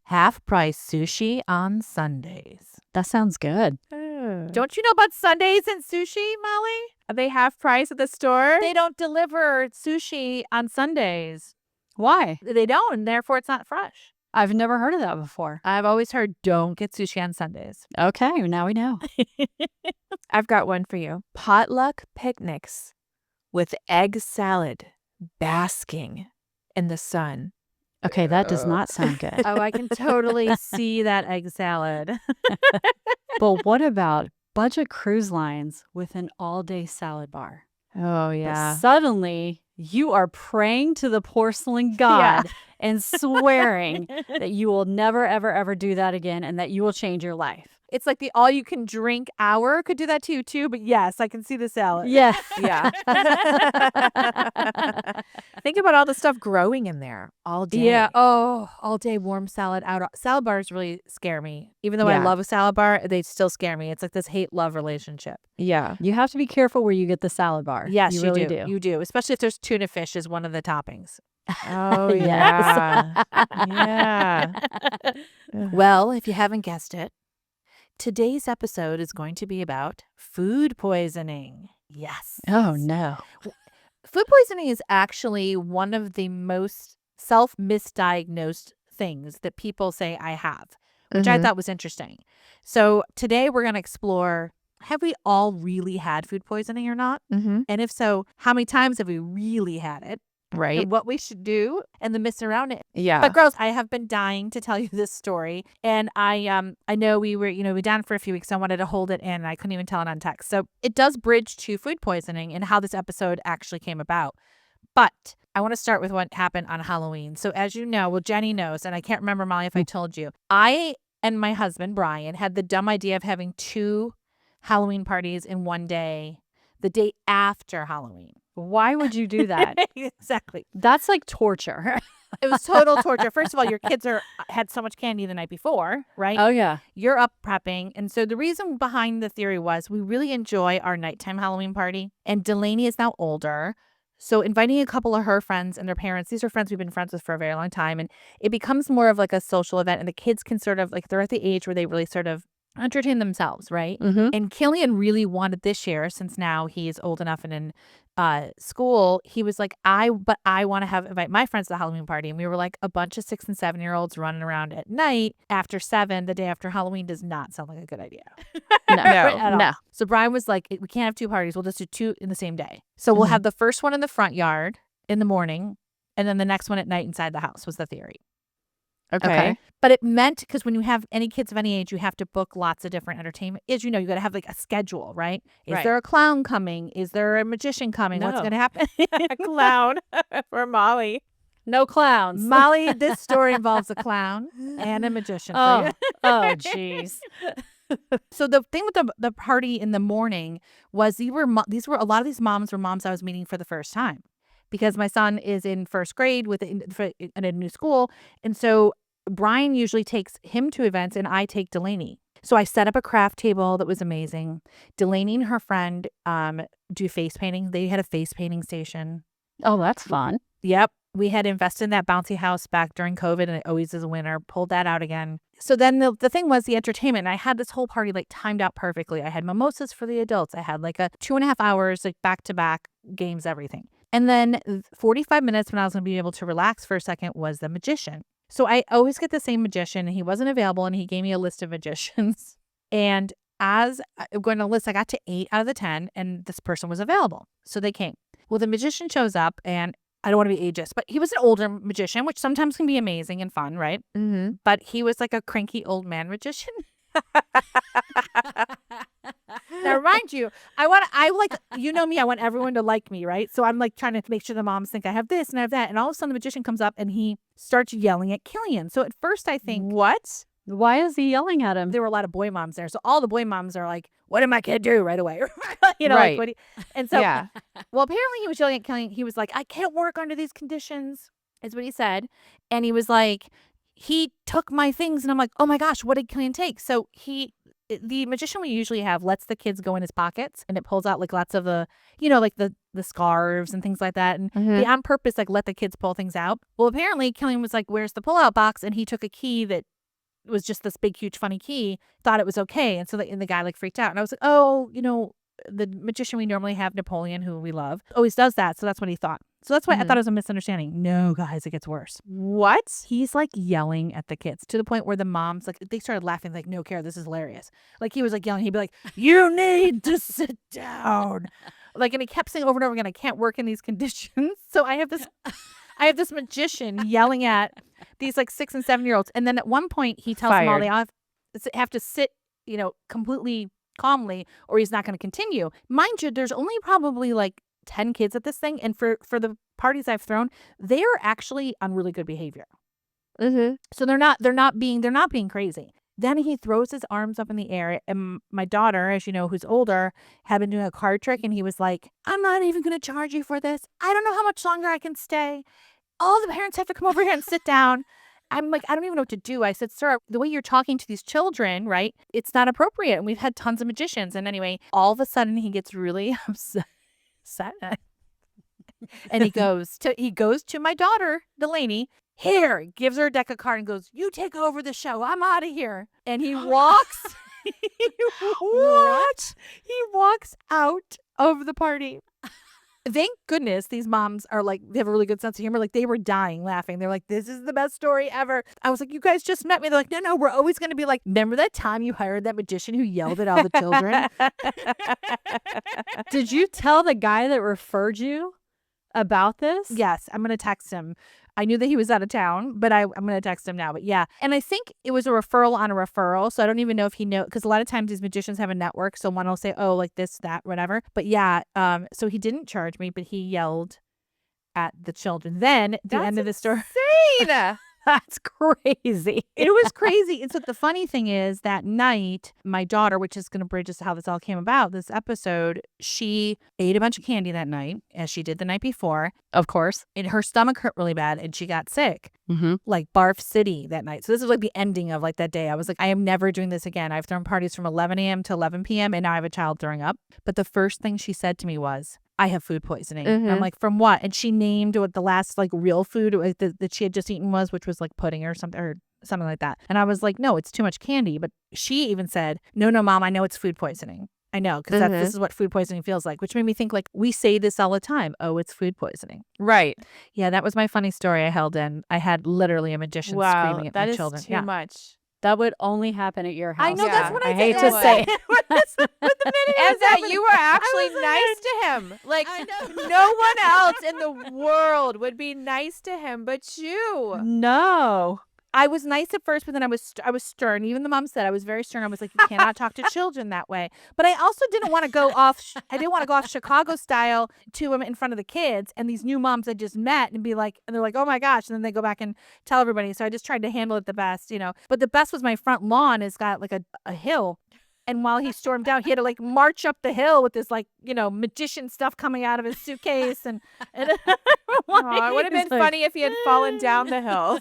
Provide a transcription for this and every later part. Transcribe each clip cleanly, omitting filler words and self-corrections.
half-price sushi on Sundays. That sounds good. Don't you know about Sundays and sushi, Molly? Are they half price at the store? They don't deliver sushi on Sundays. Why? They don't, and therefore it's not fresh. I've never heard of that before. I've always heard don't get sushi on Sundays. Okay, now we know. I've got one for you. Potluck picnics with egg salad basking in the sun. Okay, that does not sound good. Oh, I can totally see that egg salad. But what about budget cruise lines with an all-day salad bar? Oh, But suddenly, you are praying to the porcelain god and swearing that you will never, ever, ever do that again and that you will change your life. It's like the all-you-can-drink hour could do that to you, too. But yes, I can see the salad. Yeah. Yeah. Think about all the stuff growing in there all day. Yeah. Oh, all-day warm salad out. Salad bars really scare me. Even though I Yeah. love a salad bar, they still scare me. It's like this hate-love relationship. Yeah. You have to be careful where you get the salad bar. Yes, you you really do. You do. Especially if there's tuna fish as one of the toppings. Oh, Yes. yeah. Well, if you haven't guessed it, today's episode is going to be about food poisoning. Yes. Oh, no. Food poisoning is actually one of the most self-misdiagnosed things that people say I have, which I thought was interesting. So today we're going to explore, have we all really had food poisoning or not? Mm-hmm. And if so, how many times have we really had it? Right. And what we should do and the myths around it. Yeah. But girls, I have been dying to tell you this story. And I know we were down for a few weeks. So I wanted to hold it in and I couldn't even tell it on text. So it does bridge to food poisoning and how this episode actually came about. But I want to start with what happened on Halloween. So as you know, well, Jenny knows, and I can't remember, Molly, if I told you, I and my husband, Brian, had the dumb idea of having 2 Halloween parties in one day, the day after Halloween. Why would you do that? Exactly. That's like torture. It was total torture. First of all, your kids had so much candy the night before, right? Oh, yeah. You're up prepping. And so the reason behind the theory was we really enjoy our nighttime Halloween party. And Delaney is now older. So inviting a couple of her friends and their parents, these are friends we've been friends with for a very long time. And it becomes more of like a social event. And the kids can sort of like, they're at the age where they really sort of entertain themselves, right? Mm-hmm. And Killian really wanted this year, since now he is old enough and in school, he was like, I want to invite my friends to the Halloween party. And we were like a bunch of 6 and 7-year-olds running around at night after 7, the day after Halloween does not sound like a good idea. No. So Brian was like, we can't have 2 parties. We'll just do 2 in the same day. So we'll have the first one in the front yard in the morning and then the next one at night inside the house was the theory. Okay. But it meant, because when you have any kids of any age, you have to book lots of different entertainment. As you know, you got to have like a schedule, right? Is Right. there a clown coming? Is there a magician coming? What's No. going to happen? A clown for Molly. No clowns. Molly, this story involves a clown and a magician. For Oh, you. oh, jeez. So the thing with the party in the morning was these were a lot of these moms were moms I was meeting for the first time, because my son is in first grade at a new school, and so Brian usually takes him to events and I take Delaney. So I set up a craft table that was amazing. Delaney and her friend do face painting. They had a face painting station. Oh, that's fun. Yep. We had invested in that bouncy house back during COVID, and it always is a winner. Pulled that out again. So then the thing was the entertainment. And I had this whole party like timed out perfectly. I had mimosas for the adults. I had like a 2.5 hours, like back-to-back games, everything. And then 45 minutes when I was going to be able to relax for a second was the magician. So I always get the same magician, and he wasn't available, and he gave me a list of magicians. And as I'm going to list, I got to 8 out of the 10, and this person was available. So they came. Well, the magician shows up, and I don't want to be ageist, but he was an older magician, which sometimes can be amazing and fun, right? Mm-hmm. But he was like a cranky old man magician. Now, mind you, you know me, I want everyone to like me, right? So I'm like trying to make sure the moms think I have this and I have that. And all of a sudden the magician comes up and he starts yelling at Killian. So at first I think, What? Why is he yelling at him? there were a lot of boy moms there. So all the boy moms are like, what did my kid do right away? Right. Like, and so, Yeah. well, apparently he was yelling at Killian. He was like, I can't work under these conditions, is what he said. And he was like, he took my things. And I'm like, oh my gosh, what did Killian take? So the magician we usually have lets the kids go in his pockets, and it pulls out like lots of the, like the scarves and things like that. And they on purpose like let the kids pull things out. Well, apparently Killian was like, where's the pullout box? And he took a key that was just this big, huge, funny key, thought it was okay. And so the guy like freaked out. And I was like, oh, the magician we normally have, Napoleon, who we love, always does that. So that's what he thought. So that's why I thought it was a misunderstanding. No, guys, it gets worse. What? He's like yelling at the kids to the point where the moms, like, they started laughing, like, no, Kara, this is hilarious. Like, he was like yelling. He'd be like, you need to sit down. Like, and he kept saying over and over again, I can't work in these conditions. So I have this magician yelling at these like 6 and 7-year-olds. And then at one point he tells them all they have to sit, completely calmly or he's not going to continue. Mind you, there's only probably like 10 kids at this thing. And for the parties I've thrown, they are actually on really good behavior. Mm-hmm. So they're not being crazy. Then he throws his arms up in the air. And my daughter, as you know, who's older, had been doing a card trick. And he was like, I'm not even going to charge you for this. I don't know how much longer I can stay. All the parents have to come over here and sit down. I'm like, I don't even know what to do. I said, sir, the way you're talking to these children, right? It's not appropriate. And we've had tons of magicians. And anyway, all of a sudden he gets really upset. And he goes to my daughter, Delaney, here, gives her a deck of cards and goes, you take over the show. I'm out of here. And he walks. What? He walks out of the party. Thank goodness these moms are like, they have a really good sense of humor. Like, they were dying laughing. They're like, this is the best story ever. I was like, you guys just met me. They're like, no, we're always going to be like, remember that time you hired that magician who yelled at all the children? Did you tell the guy that referred you about this? Yes, I'm going to text him. I knew that he was out of town, but I'm going to text him now. But yeah. And I think it was a referral on a referral. So I don't even know if he knows, because a lot of times these magicians have a network. So one will say, oh, like this, that, whatever. But yeah, so he didn't charge me, but he yelled at the children. Then at the end of the story. Insane. That's crazy. It was crazy. And so the funny thing is that night, my daughter, which is going to bridge us to how this all came about, this episode, she ate a bunch of candy that night, as she did the night before. Of course. And her stomach hurt really bad and she got sick, Mm-hmm. like Barf City that night. So this was like the ending of like that day. I was like, I am never doing this again. I've thrown parties from 11 a.m. to 11 p.m. and now I have a child throwing up. But the first thing she said to me was, I have food poisoning. Mm-hmm. I'm like, from what? And she named what the last like real food that she had just eaten was, which was like pudding or something like that. And I was like, no, it's too much candy. But she even said, no, Mom, I know it's food poisoning. I know, because this is what food poisoning feels like, which made me think like, we say this all the time. Oh, it's food poisoning. Right. Yeah, that was my funny story I held in. I had literally a magician screaming at my children. That is too much. That would only happen at your house. I know, Yeah. that's what I hate think to it say. And that you were actually nice to him. Like, no one else in the world would be nice to him but you. No. I was nice at first, but then I was stern. Even the mom said I was very stern. I was like, you cannot talk to children that way. But I also didn't want to go off. I didn't want to go off Chicago style to him in front of the kids and these new moms I just met and be like, and they're like, oh my gosh, and then they go back and tell everybody. So I just tried to handle it the best, But the best was my front lawn has got like a hill. And while he stormed down, he had to like march up the hill with this like, magician stuff coming out of his suitcase. And It would have been funny if he had fallen down the hill.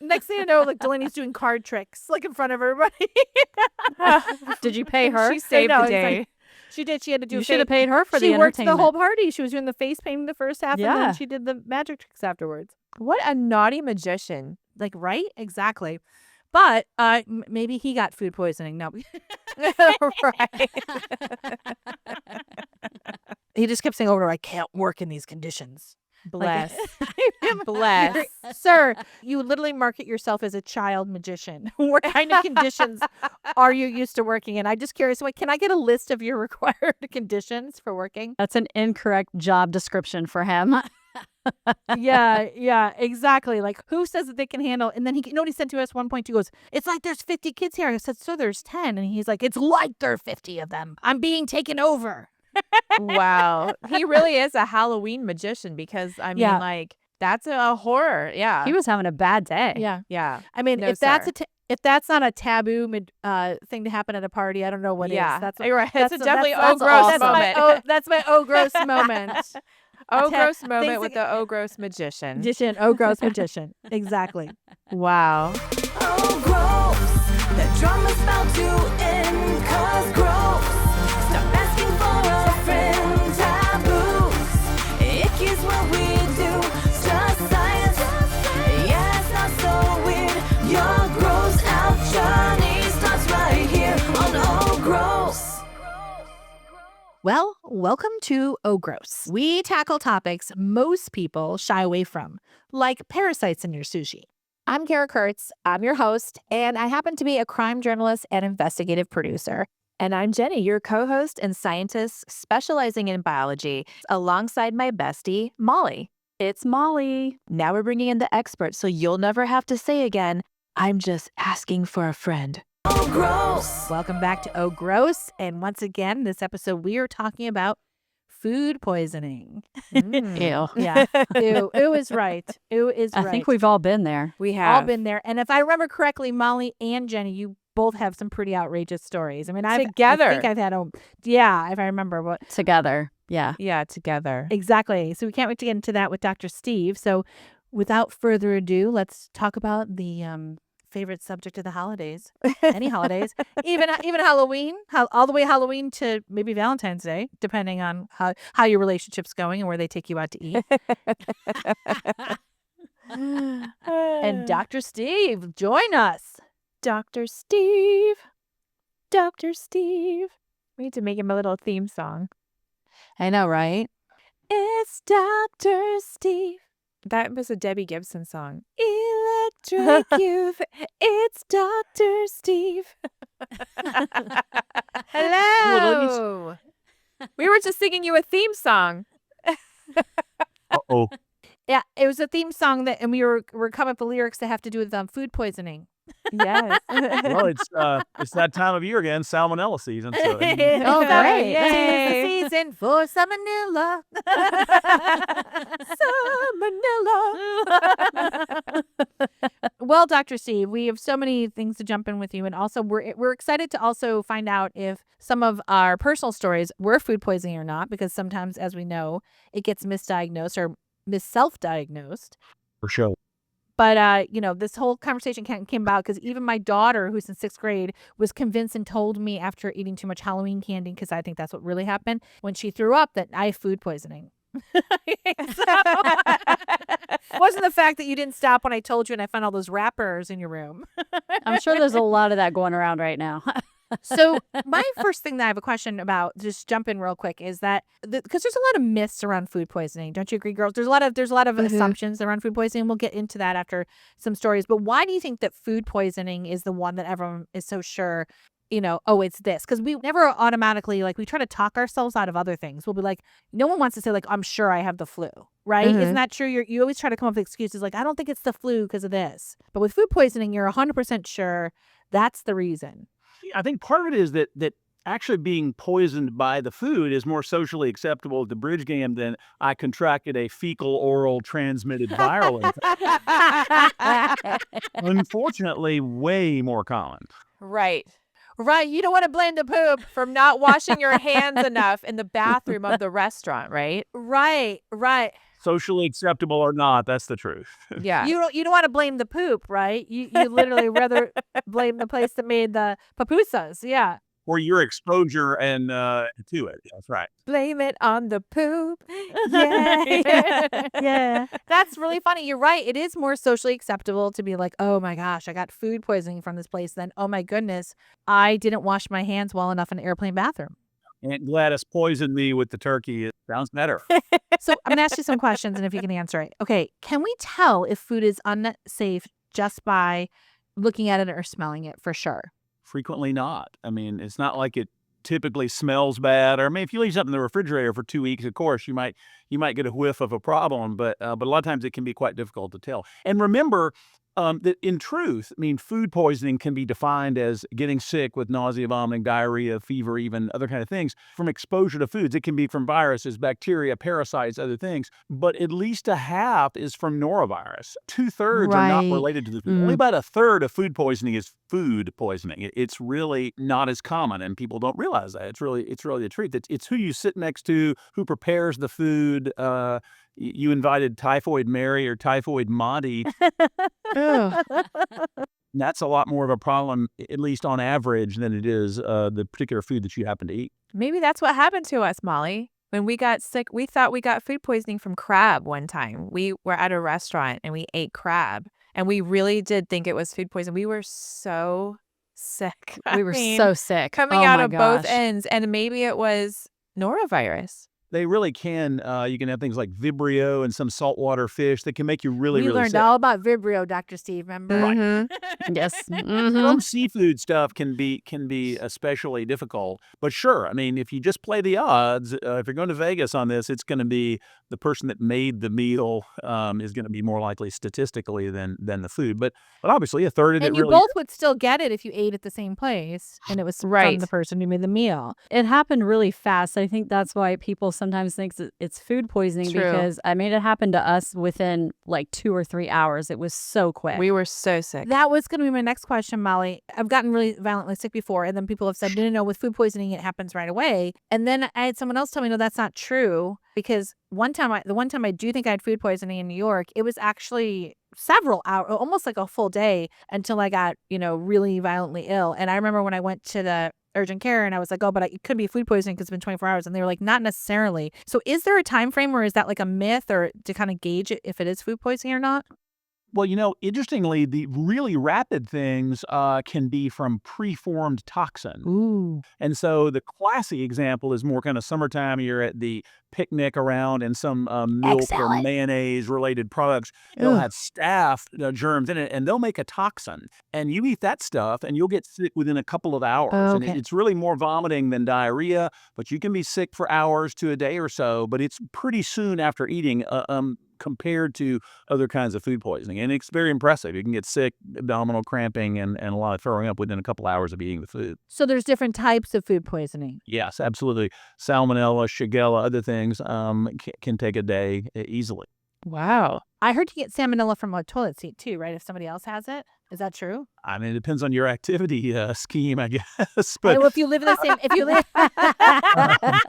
next thing you know, like Delaney's doing card tricks like in front of everybody. Did you pay her? She saved No, the it's day. like- she did. She had to do. You should have paid her for the She worked entertainment. the whole party. She was doing the face painting the first half, and Yeah. then she did the magic tricks afterwards. What a naughty magician. Like, right? Exactly. But maybe he got food poisoning. No. Right. He just kept saying over to her, I can't work in these conditions. Bless. Like, Bless. Sir, you literally market yourself as a child magician. What kind of conditions are you used to working in? I'm just curious. Wait, can I get a list of your required conditions for working? That's an incorrect job description for him. Yeah, exactly. Like, who says that they can handle? And then he said to us 1 point, he goes, it's like there's 50 kids here. I said, so there's 10. And he's like, it's like there are 50 of them. I'm being taken over. Wow. He really is a Halloween magician because, I mean, Yeah. like, that's a horror. Yeah. He was having a bad day. Yeah. Yeah. I mean, No, if that's sir. if that's not a taboo thing to happen at a party, I don't know what Yeah. is. That's You're right. that's It's a definitely that's gross that's moment. That's my gross moment. Gross things moment with like- the gross magician. Magician, gross magician. Exactly. Wow. Oh, gross. The drama's about to end, 'cause gross. Stop asking for a friend, taboos. Icky's what we do, just science. Yeah, it's not so weird. You're Well, welcome to Oh Gross. We tackle topics most people shy away from, like parasites in your sushi. I'm Kara Kurtz. I'm your host, and I happen to be a crime journalist and investigative producer. And I'm Jenny, your co-host and scientist specializing in biology, alongside my bestie, Molly. It's Molly. Now we're bringing in the experts, so you'll never have to say again, I'm just asking for a friend. Oh, gross. Welcome back to Oh Gross. And once again, this episode, we are talking about food poisoning. Ew. Yeah. Ew is right. Ew is I right. think we've all been there. We all have been there. And if I remember correctly, Molly and Jenny, you both have some pretty outrageous stories. I mean, I Together. think I've had yeah, if I remember what. Together. Yeah. Yeah, together. Exactly. So we can't wait to get into that with Dr. Steve. So without further ado, let's talk about the favorite subject of the holidays. Any holidays, even Halloween, all the way Halloween to maybe Valentine's Day, depending on how your relationship's going and where they take you out to eat. And Dr. Steve, join us. Dr. Steve. Dr. Steve. We need to make him a little theme song. I know, right? It's Dr. Steve. That was a Debbie Gibson song. Electric Youth. It's Dr. Steve. Hello. We were just singing you a theme song. Uh-oh. Yeah, it was a theme song and we were coming up with lyrics that have to do with food poisoning. Yes. Well, it's that time of year again, salmonella season. So Oh, great. It's the season for salmonella. Salmonella. Well, Dr. Steve, we have so many things to jump in with you, and also we're excited to also find out if some of our personal stories were food poisoning or not, because sometimes, as we know, it gets misdiagnosed or self-diagnosed. for sure. But, this whole conversation came about because even my daughter, who's in 6th grade, was convinced and told me after eating too much Halloween candy, because I think that's what really happened, when she threw up, that I have food poisoning. It wasn't the fact that you didn't stop when I told you and I found all those wrappers in your room. I'm sure there's a lot of that going around right now. So my first thing that I have a question about, just jump in real quick, is that because there's a lot of myths around food poisoning. Don't you agree, girls? There's a lot of assumptions around food poisoning. We'll get into that after some stories. But why do you think that food poisoning is the one that everyone is so sure, oh, it's this? Because we never automatically, we try to talk ourselves out of other things. We'll be like, no one wants to say, I'm sure I have the flu, right? Isn't that true? You always try to come up with excuses I don't think it's the flu because of this. But with food poisoning, you're 100% sure that's the reason. I think part of it is that actually being poisoned by the food is more socially acceptable at the bridge game than I contracted a fecal oral transmitted viral infection. Unfortunately, way more common. Right. Right. You don't want to blame the poop from not washing your hands enough in the bathroom of the restaurant, right? Right. Socially acceptable or not, that's the truth. Yeah. You don't want to blame the poop, right? You literally rather blame the place that made the pupusas. Yeah. Or your exposure and to it. That's right. Blame it on the poop. Yeah. Yeah. That's really funny. You're right. It is more socially acceptable to be like, oh my gosh, I got food poisoning from this place than, oh my goodness, I didn't wash my hands well enough in an airplane bathroom. Aunt Gladys poisoned me with the turkey. It sounds better. So I'm going to ask you some questions, and if you can answer it. Okay. Can we tell if food is unsafe just by looking at it or smelling it for sure? Frequently not. I mean, it's not like it typically smells bad. Or I mean, if you leave something in the refrigerator for 2 weeks, of course, you might get a whiff of a problem. But a lot of times it can be quite difficult to tell. And remember that in truth, I mean, food poisoning can be defined as getting sick with nausea, vomiting, diarrhea, fever, even other kind of things from exposure to foods. It can be from viruses, bacteria, parasites, other things. But at least a half is from norovirus. 2/3 are not Right. related to the food. Only about 1/3 of food poisoning is food poisoning. It's really not as common, and people don't realize that. It's really the truth. It's who you sit next to, who prepares the food. You invited Typhoid Mary or Typhoid Monty. That's a lot more of a problem, at least on average, than it is the particular food that you happen to eat. Maybe that's what happened to us, Molly. When we got sick, we thought we got food poisoning from crab one time. We were at a restaurant and we ate crab. And we really did think it was food poisoning. We were so sick. We were so sick. coming Oh out my of both gosh. ends. And maybe it was norovirus? They really can. You can have things like Vibrio and some saltwater fish that can make you really, We really learned sick. all about Vibrio, Dr. Steve, remember? Mhm. Yes. Some seafood stuff can be especially difficult. But sure, I mean, if you just play the odds, if you're going to Vegas on this, it's going to be the person that made the meal is going to be more likely statistically than the food. But obviously, a third of it And you really. both would still get it if you ate at the same place and it was from Right. the person who made the meal. It happened really fast. I think that's why people sometimes think it's food poisoning True. because I mean, it happened to us within like 2 or 3 hours. It was so quick. We were so sick. That was going to be my next question, Molly. I've gotten really violently sick before, and then people have said, no, with food poisoning, it happens right away. And then I had someone else tell me, no, that's not true, because the one time I do think I had food poisoning in New York, it was actually several hours, almost like a full day until I got, really violently ill. And I remember when I went to the urgent care and I was like, oh, but it could be food poisoning because it's been 24 hours. And they were like, not necessarily. So is there a time frame, or is that like a myth, or to kind of gauge it if it is food poisoning or not? Well, interestingly, the really rapid things can be from preformed toxin. Ooh. And so the classic example is more kind of summertime. You're at the picnic around, and some milk or mayonnaise-related products, they'll have staph germs in it, and they'll make a toxin. And you eat that stuff, and you'll get sick within a couple of hours. And Okay. it's really more vomiting than diarrhea, but you can be sick for hours to a day or so, but it's pretty soon after eating compared to other kinds of food poisoning. And it's very impressive. You can get sick, abdominal cramping, and a lot of throwing up within a couple hours of eating the food. So there's different types of food poisoning. Yes, absolutely. Salmonella, Shigella, other things can take a day easily. Wow. I heard you get salmonella from a toilet seat too, right? If somebody else has it. Is that true? I mean, it depends on your activity scheme, I guess. But But if you live in the same, if you live, I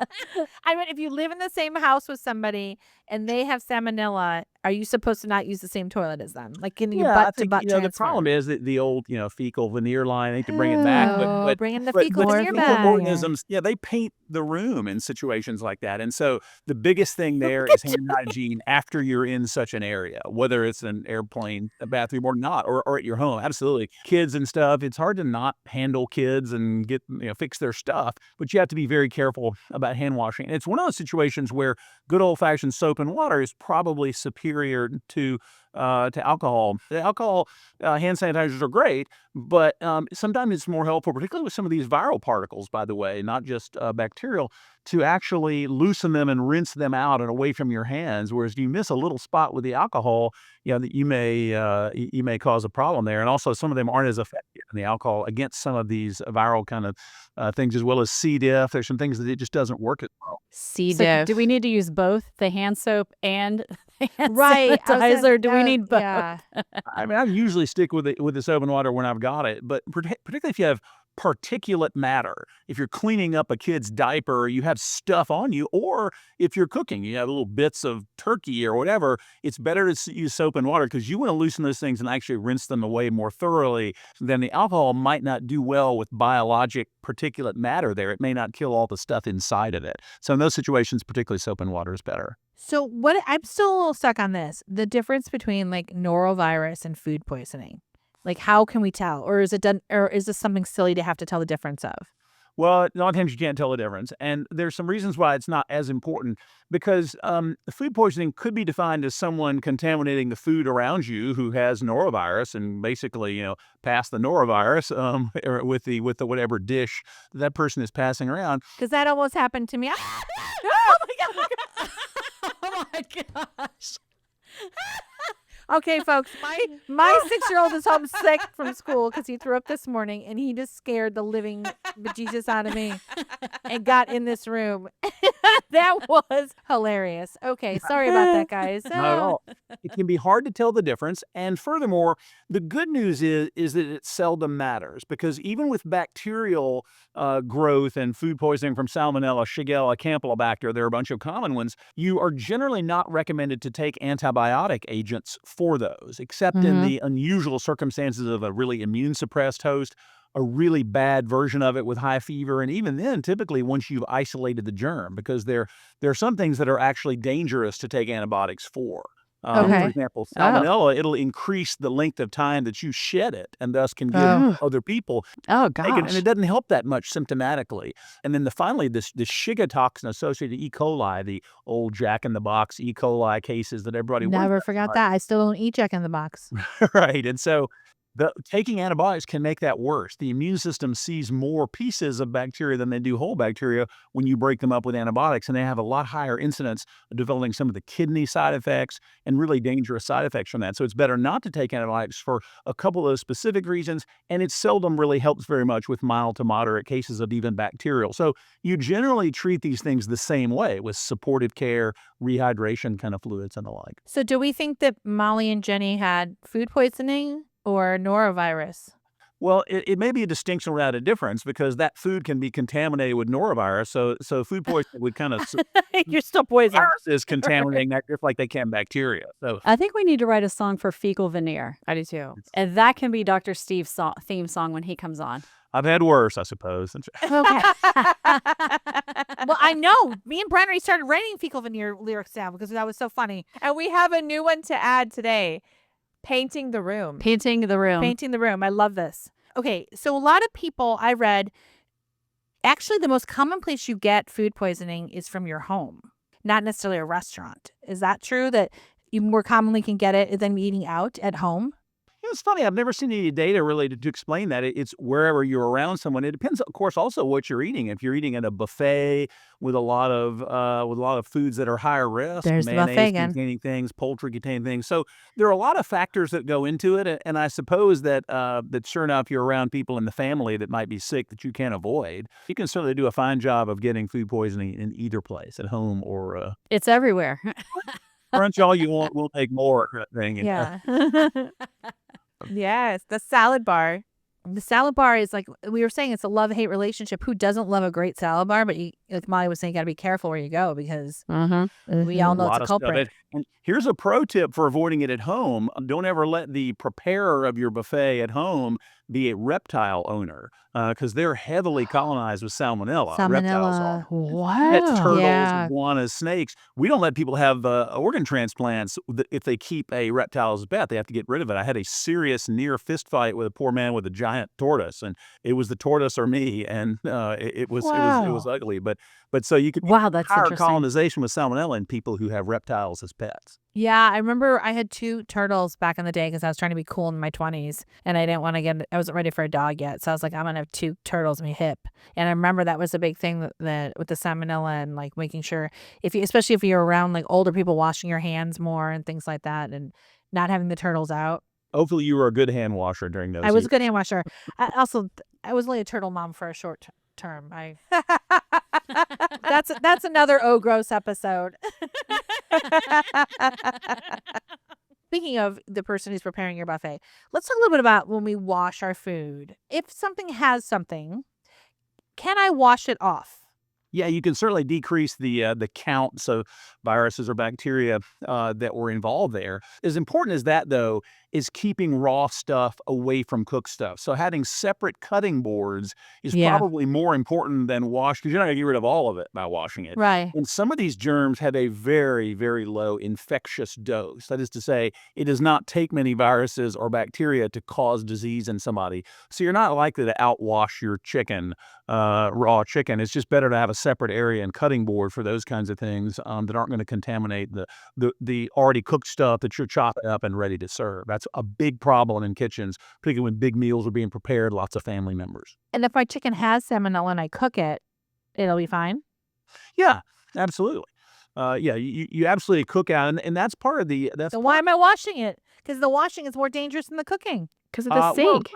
mean, if you live in the same house with somebody and they have salmonella, are you supposed to not use the same toilet as them? Like in your yeah, I butt to think butt the transfer? problem is that the old fecal veneer line. I hate to bring it back, but bringing the but fecal but veneer fecal back. organisms, they paint the room in situations like that. And so the biggest thing there is hand hygiene after you're in such an area, whether it's an airplane, a bathroom, or not, or at your home. Absolutely. Kids and stuff, it's hard to not handle kids and get fix their stuff, but you have to be very careful about hand washing. And it's one of those situations where good old-fashioned soap and water is probably superior to alcohol. The alcohol hand sanitizers are great, but sometimes it's more helpful, particularly with some of these viral particles, by the way, not just bacterial, to actually loosen them and rinse them out and away from your hands. Whereas you miss a little spot with the alcohol, that you may cause a problem there. And also, some of them aren't as effective in the alcohol against some of these viral kind of things, as well as C. diff. There's some things that it just doesn't work as well. C. So diff. do we need to use both the hand soap and the hand Right. sanitizer? Do we need both? Yeah. I mean, I usually stick with the soap and water when I've got it, but particularly if you have particulate matter, if you're cleaning up a kid's diaper, you have stuff on you, or if you're cooking, you have little bits of turkey or whatever, it's better to use soap and water because you want to loosen those things and actually rinse them away more thoroughly. Then the alcohol might not do well with biologic particulate matter there. It may not kill all the stuff inside of it. So in those situations, particularly soap and water is better. So I'm still a little stuck on this. The difference between like norovirus and food poisoning. Like, how can we tell? Or is this something silly to have to tell the difference of? Well, a lot of times you can't tell the difference. And there's some reasons why it's not as important, because food poisoning could be defined as someone contaminating the food around you who has norovirus and basically, pass the norovirus with the whatever dish that person is passing around. Because that almost happened to me. Oh my gosh. Okay, folks, my 6-year-old is home sick from school because he threw up this morning, and he just scared the living bejesus out of me and got in this room. That was hilarious. Okay, sorry about that, guys. Not at all. It can be hard to tell the difference. And furthermore, the good news is that it seldom matters, because even with bacterial growth and food poisoning from Salmonella, Shigella, Campylobacter, there are a bunch of common ones, you are generally not recommended to take antibiotic agents for those, except in the unusual circumstances of a really immune suppressed host, a really bad version of it with high fever, and even then, typically once you've isolated the germ, because there are some things that are actually dangerous to take antibiotics for. Okay. For example, Oh. salmonella, it'll increase the length of time that you shed it and thus can give Oh. other people. Oh, And gosh. it doesn't help that much symptomatically. And then finally, this Shiga toxin associated E. coli, the old Jack in the Box E. coli cases that everybody worries Never about. forgot that. I still don't eat Jack in the Box. Right. And so taking antibiotics can make that worse. The immune system sees more pieces of bacteria than they do whole bacteria when you break them up with antibiotics, and they have a lot higher incidence of developing some of the kidney side effects and really dangerous side effects from that. So it's better not to take antibiotics for a couple of those specific reasons, and it seldom really helps very much with mild to moderate cases of even bacterial. So you generally treat these things the same way with supportive care, rehydration kind of fluids and the like. So do we think that Molly and Jenny had food poisoning or norovirus? Well, it may be a distinction without a difference because that food can be contaminated with norovirus. So food poisoning would kind of You're still poisoned. viruses contaminating that just like they can bacteria. So I think we need to write a song for fecal veneer. I do too. And that can be Dr. Steve's theme song when he comes on. I've had worse, I suppose. Okay. Well, I know. Me and Brennery started writing fecal veneer lyrics down because that was so funny. And we have a new one to add today. Painting the room. Painting the room. Painting the room. I love this. Okay. So a lot of people I read, actually the most common place you get food poisoning is from your home, not necessarily a restaurant. Is that true that you more commonly can get it than eating out at home? It's funny. I've never seen any data really to explain that. It's wherever you're around someone. It depends, of course, also what you're eating. If you're eating at a buffet with a lot of foods that are higher risk, There's the buffet mayonnaise again. containing things, poultry containing things. So there are a lot of factors that go into it. And I suppose that sure enough, you're around people in the family that might be sick that you can't avoid. You can certainly do a fine job of getting food poisoning in either place, at home or It's everywhere. crunch all you want. We'll take more kind of thing. Yeah. Yes, the salad bar. The salad bar is like we were saying, it's a love-hate relationship. Who doesn't love a great salad bar? But like Molly was saying, you got to be careful where you go because we all know it's a Lot of stuff. culprit. And here's a pro tip for avoiding it at home. Don't ever let the preparer of your buffet at home be a reptile owner because they're heavily colonized with salmonella. Reptiles are. Salmonella. Pet turtles, Yeah. iguanas, snakes. We don't let people have organ transplants if they keep a reptile as a pet. They have to get rid of it. I had a serious near fist fight with a poor man with a giant tortoise, and it was the tortoise or me, and it was ugly. But so you could Wow, that's higher interesting. colonization with salmonella in people who have reptiles as pets. Yeah, I remember I had 2 turtles back in the day because I was trying to be cool in my 20s and I didn't want to I wasn't ready for a dog yet. So I was like, I'm going to have 2 turtles in my hip. And I remember that was a big thing that with the salmonella and like making sure especially if you're around like older people washing your hands more and things like that and not having the turtles out. Hopefully you were a good hand washer during those I was a years. good hand washer. I was only a turtle mom for a short term. That's another Oh Gross episode. Speaking of the person who's preparing your buffet, let's talk a little bit about when we wash our food. If something has something, can I wash it off? Yeah, you can certainly decrease the counts of viruses or bacteria that were involved there. As important as that, though, is keeping raw stuff away from cooked stuff. So having separate cutting boards is Yeah. probably more important than wash, because you're not going to get rid of all of it by washing it. Right. And some of these germs have a very, very low infectious dose. That is to say, it does not take many viruses or bacteria to cause disease in somebody. So you're not likely to outwash your chicken, raw chicken. It's just better to have a separate area and cutting board for those kinds of things that aren't going to contaminate the already cooked stuff that you're chopping up and ready to serve. That's a big problem in kitchens, particularly when big meals are being prepared, lots of family members. And if my chicken has salmonella and I cook it, it'll be fine. Yeah, absolutely. You absolutely cook out, and that's part of that's So why am I washing it? Because the washing is more dangerous than the cooking. Because of the well, sink.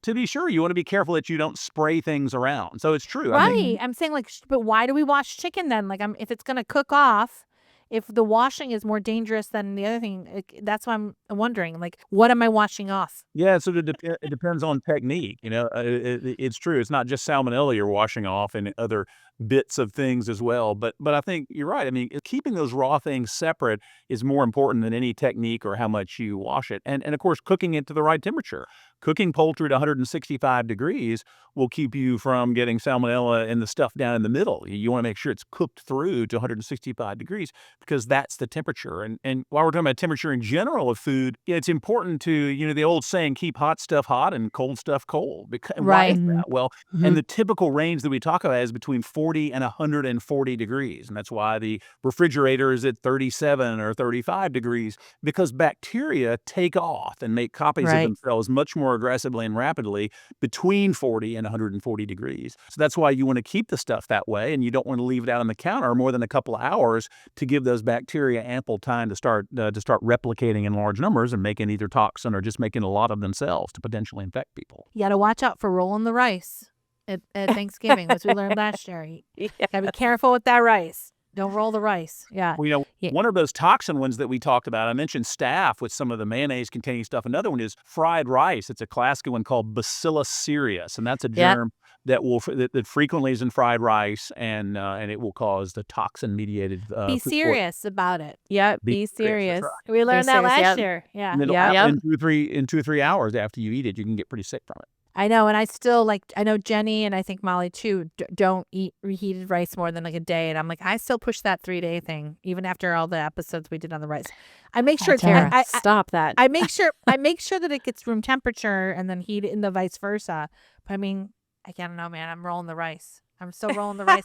to be sure, you want to be careful that you don't spray things around. So it's true. Right. I mean, I'm saying like, but why do we wash chicken then? Like, if it's going to cook off, if the washing is more dangerous than the other thing, that's why I'm wondering, like, what am I washing off? yeah, so it depends on technique. It's true. It's not just salmonella you're washing off and other bits of things as well. But I think you're right. I mean, keeping those raw things separate is more important than any technique or how much you wash it. And of course, cooking it to the right temperature. cooking poultry at 165 degrees will keep you from getting salmonella and the stuff down in the middle. You want to make sure it's cooked through to 165 degrees because that's the temperature. And while we're talking about temperature in general of food, it's important to, the old saying, keep hot stuff hot and cold stuff cold. And why Right. is that? Well, and the typical range that we talk about is between 40 and 140 degrees. And that's why the refrigerator is at 37 or 35 degrees, because bacteria take off and make copies of Right. themselves much more aggressively and rapidly between 40 and 140 degrees. So that's why you want to keep the stuff that way, and you don't want to leave it out on the counter more than a couple of hours to give those bacteria ample time to start replicating in large numbers and making either toxin or just making a lot of themselves to potentially infect people. You got to watch out for rolling the rice at Thanksgiving, as we learned last year. You got to be careful with that rice. Don't roll the rice. Yeah. Well, Yeah. one of those toxin ones that we talked about, I mentioned staph with some of the mayonnaise-containing stuff. Another one is fried rice. It's a classic one called Bacillus cereus, and that's a Yep. germ that frequently is in fried rice, and it will cause the toxin-mediated. Be serious about it. Yep. Be Be serious, serious. that's We learned that serious, last yep. year. Yeah. And it'll Yep. happen in 2 or 3 hours after you eat it. You can get pretty sick from it. I know. And I still I know Jenny and I think Molly too don't eat reheated rice more than a day. And I'm like, I still push that 3-day thing, even after all the episodes we did on the rice. I make sure Tara, I stop that. I make sure that it gets room temperature and then heat it in the vice versa. But I mean, I don't know, man. I'm rolling the rice. I'm still rolling the rice.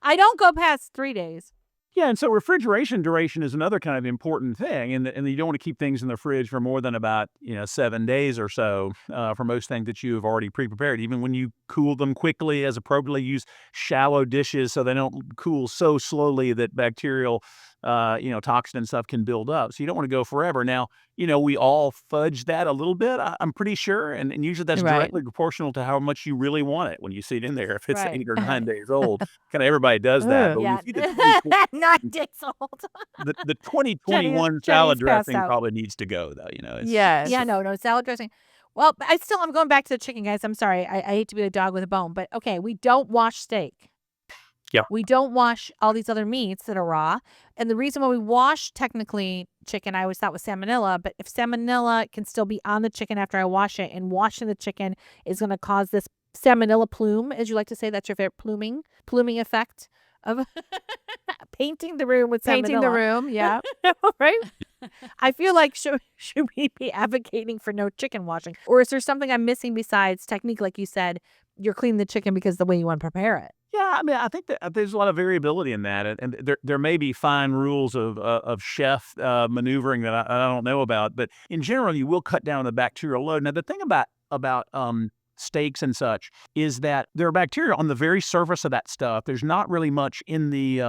I don't go past 3 days. Yeah, and so refrigeration duration is another kind of important thing, and you don't want to keep things in the fridge for more than about 7 days or so for most things that you have already pre-prepared. Even when you cool them quickly, as appropriately, use shallow dishes so they don't cool so slowly that bacterial toxin and stuff can build up. So you don't want to go forever. Now, we all fudge that a little bit, I'm pretty sure, and usually that's Right. directly proportional to how much you really want it when you see it in there. If it's Right. 8 or 9 days old, kind of everybody does that. Ugh. But when Yeah. you see the 9 days old. the 2021 Jenny's salad passed dressing out. probably needs to go, though. It's, Yeah, no salad dressing. Well, but I'm going back to the chicken, guys. I'm sorry. I hate to be a dog with a bone, but okay, we don't wash steak. Yeah. We don't wash all these other meats that are raw. And the reason why we wash technically chicken, I always thought was salmonella, but if salmonella can still be on the chicken after I wash it, and washing the chicken is going to cause this salmonella plume, as you like to say, that's your favorite pluming effect of painting the room with Painting the salmonella. room, yeah. Right? I feel like should we be advocating for no chicken washing? Or is there something I'm missing besides technique, like you said, you're cleaning the chicken because the way you want to prepare it? Yeah, I mean, I think that there's a lot of variability in that, and there may be fine rules of chef maneuvering that I don't know about, but in general, you will cut down the bacterial load. Now, the thing about steaks and such is that there are bacteria on the very surface of that stuff. There's not really much in the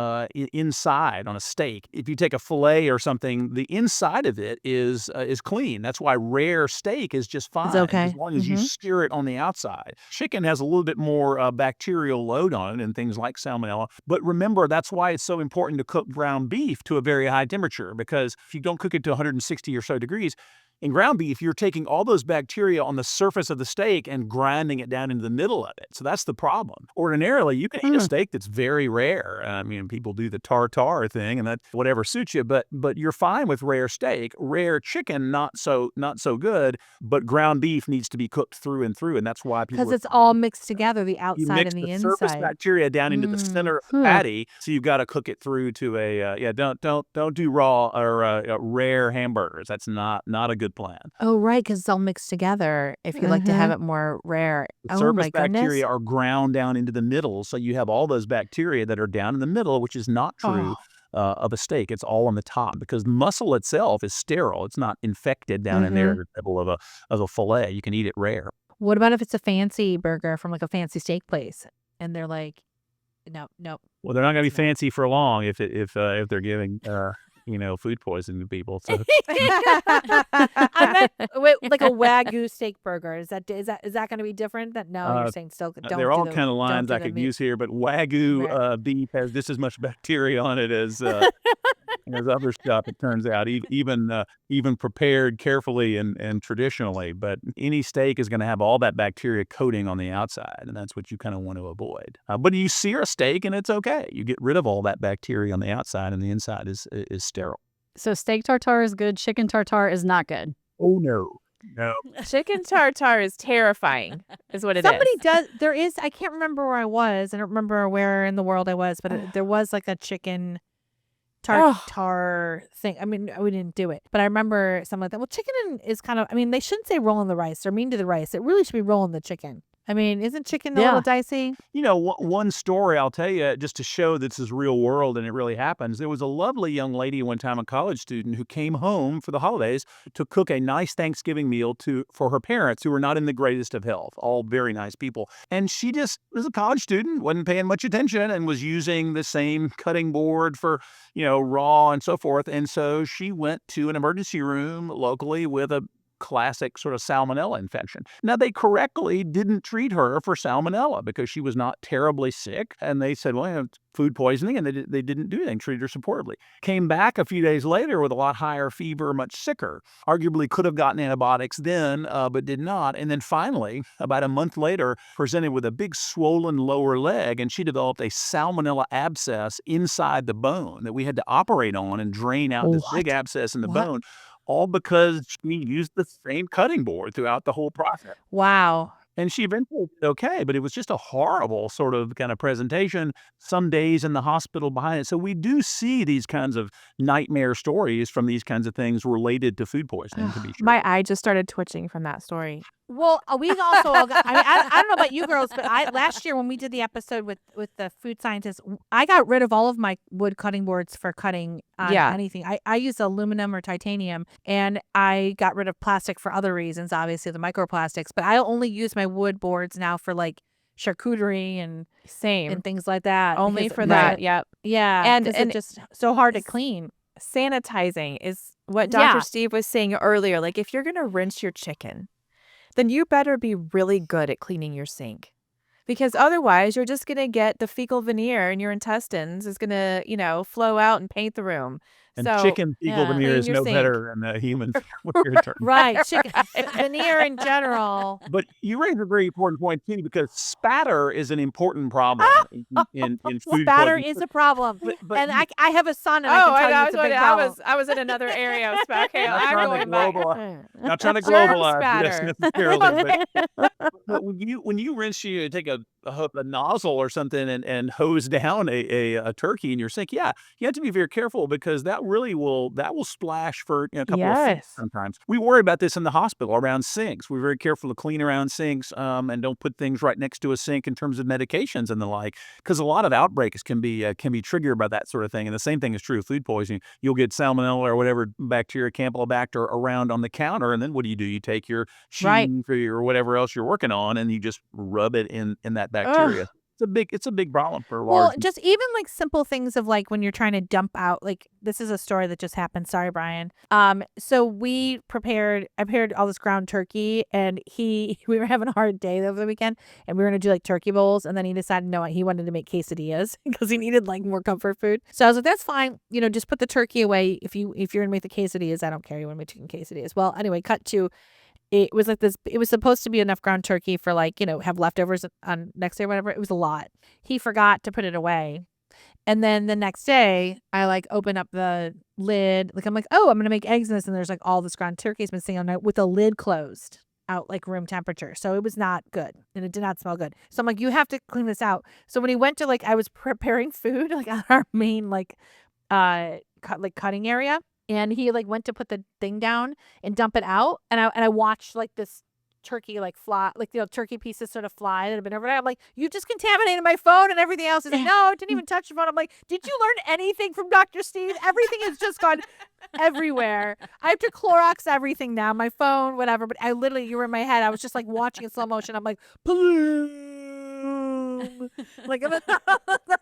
inside on a steak. If you take a fillet or something, the inside of it is clean. That's why rare steak is just fine okay. as long as you sear it on the outside. Chicken has a little bit more bacterial load on it and things like salmonella. But remember, that's why it's so important to cook ground beef to a very high temperature, because if you don't cook it to 160 or so degrees, in ground beef, you're taking all those bacteria on the surface of the steak and grinding it down into the middle of it. So that's the problem. Ordinarily, you can eat a steak that's very rare. I mean, people do the tartare thing, and that's whatever suits you. But you're fine with rare steak. Rare chicken, not so good. But ground beef needs to be cooked through and through, and that's why people. Because it's all mixed together, the you outside mix and the the surface inside. bacteria down into the center of the patty, so you've got to cook it through to a Don't do raw or rare hamburgers. That's not a good plan. Oh, right, because it's all mixed together if you like to have it more rare. The Oh, surface my goodness. bacteria are ground down into the middle, so you have all those bacteria that are down in the middle, which is not true of a steak. It's all on the top because muscle itself is sterile. It's not infected down in there in the middle of a fillet. You can eat it rare. What about if it's a fancy burger from a fancy steak place and they're like, no. Well, they're not going to be fancy for long if they're giving food poisoning to people. So I meant like a Wagyu steak burger. Is that going to be different? You're saying still don't. there are do all the- kind of don't lines do I the could meat. use here, but Wagyu beef has just as much bacteria on it as other stuff. It turns out, even prepared carefully and traditionally. But any steak is going to have all that bacteria coating on the outside, and that's what you kind of want to avoid. But you sear a steak, and it's okay. You get rid of all that bacteria on the outside, and the inside is sterile. So steak tartare is good. Chicken tartare is not good. Oh, no. No. Chicken tartare is terrifying, is what it is. Somebody does. There is. I can't remember where I was. I don't remember where in the world I was, but there was like a chicken tartare thing. I mean, we didn't do it, but I remember something like that. Well, chicken is kind of. I mean, they shouldn't say rolling the rice. They're mean to the rice. It really should be rolling the chicken. I mean, isn't chicken a little dicey? You know, one story I'll tell you just to show this is real world and it really happens. There was a lovely young lady one time, a college student, who came home for the holidays to cook a nice Thanksgiving meal for her parents who were not in the greatest of health, all very nice people. And she just was a college student, wasn't paying much attention, and was using the same cutting board for, raw and so forth. And so she went to an emergency room locally with a classic sort of salmonella infection. Now, they correctly didn't treat her for salmonella because she was not terribly sick. And they said, well, it's food poisoning, and they didn't do anything, treated her supportably. Came back a few days later with a lot higher fever, much sicker. Arguably could have gotten antibiotics then, but did not. And then finally, about a month later, presented with a big swollen lower leg, and she developed a salmonella abscess inside the bone that we had to operate on and drain out this big abscess in the bone. All because she used the same cutting board throughout the whole process. Wow. And she eventually did okay, but it was just a horrible sort of kind of presentation, some days in the hospital behind it. So we do see these kinds of nightmare stories from these kinds of things related to food poisoning, to be sure. My eye just started twitching from that story. Well, we also all got, I don't know about you girls, but last year when we did the episode with the food scientists, I got rid of all of my wood cutting boards for cutting anything. I use aluminum or titanium, and I got rid of plastic for other reasons, obviously the microplastics, but I only use my wood boards now for like charcuterie and things like that. Only because- for that. Yep. Yeah. And it's just so hard to clean. Sanitizing is what Dr. Steve was saying earlier. Like, if you're going to rinse your chicken, then you better be really good at cleaning your sink. Because otherwise, you're just going to get the fecal veneer in your intestines is going to, flow out and paint the room. And So, chicken fecal veneer clean is your no sink. better than a human veneer term. Right. Chicken veneer in general. But you raise a very important point, too, because spatter is an important problem in food Spatter poisoning. is a problem. But and you- I have a son, and I can tell you it's a big problem. I was in another area of spatter. Okay, Not I'm trying going to back. not trying to Germ globalize spatter. this necessarily, but when you rinse, you take a nozzle or something and hose down a turkey in your sink. Yeah, you have to be very careful because that will splash for a couple of feet Yes. sometimes. We worry about this in the hospital around sinks. We're very careful to clean around sinks and don't put things right next to a sink in terms of medications and the like, because a lot of outbreaks can be triggered by that sort of thing. And the same thing is true of food poisoning. You'll get salmonella or whatever bacteria, Campylobacter, around on the counter, and then what do? You take your cheese or whatever else you're working on, and you just rub it in that bacteria. It's a big problem for a large. Well, just even like simple things of like when you're trying to dump out, like this is a story that just happened. Sorry, Brian. So I prepared all this ground turkey, and we were having a hard day over the weekend, and we were gonna do like turkey bowls, and then he decided no, he wanted to make quesadillas because he needed like more comfort food. So I was like, that's fine. Just put the turkey away. If you're gonna make the quesadillas, I don't care. You want to make chicken quesadillas. Well, anyway, cut to. It was like this, it was supposed to be enough ground turkey for like, have leftovers on next day or whatever. It was a lot. He forgot to put it away. And then the next day I like open up the lid. Like I'm like, oh, I'm going to make eggs in this. And there's like all this ground turkey has been sitting on night with the lid closed out like room temperature. So it was not good and it did not smell good. So I'm like, you have to clean this out. So when he went to I was preparing food like on our main cutting area. And he went to put the thing down and dump it out. And I watched this turkey fly, turkey pieces sort of fly that have been over there. I'm like, you just contaminated my phone and everything else. He's like, no, it didn't even touch the phone. I'm like, did you learn anything from Dr. Steve? Everything has just gone everywhere. I have to Clorox everything now, my phone, whatever. But you were in my head. I was just watching in slow motion. I'm like, boom.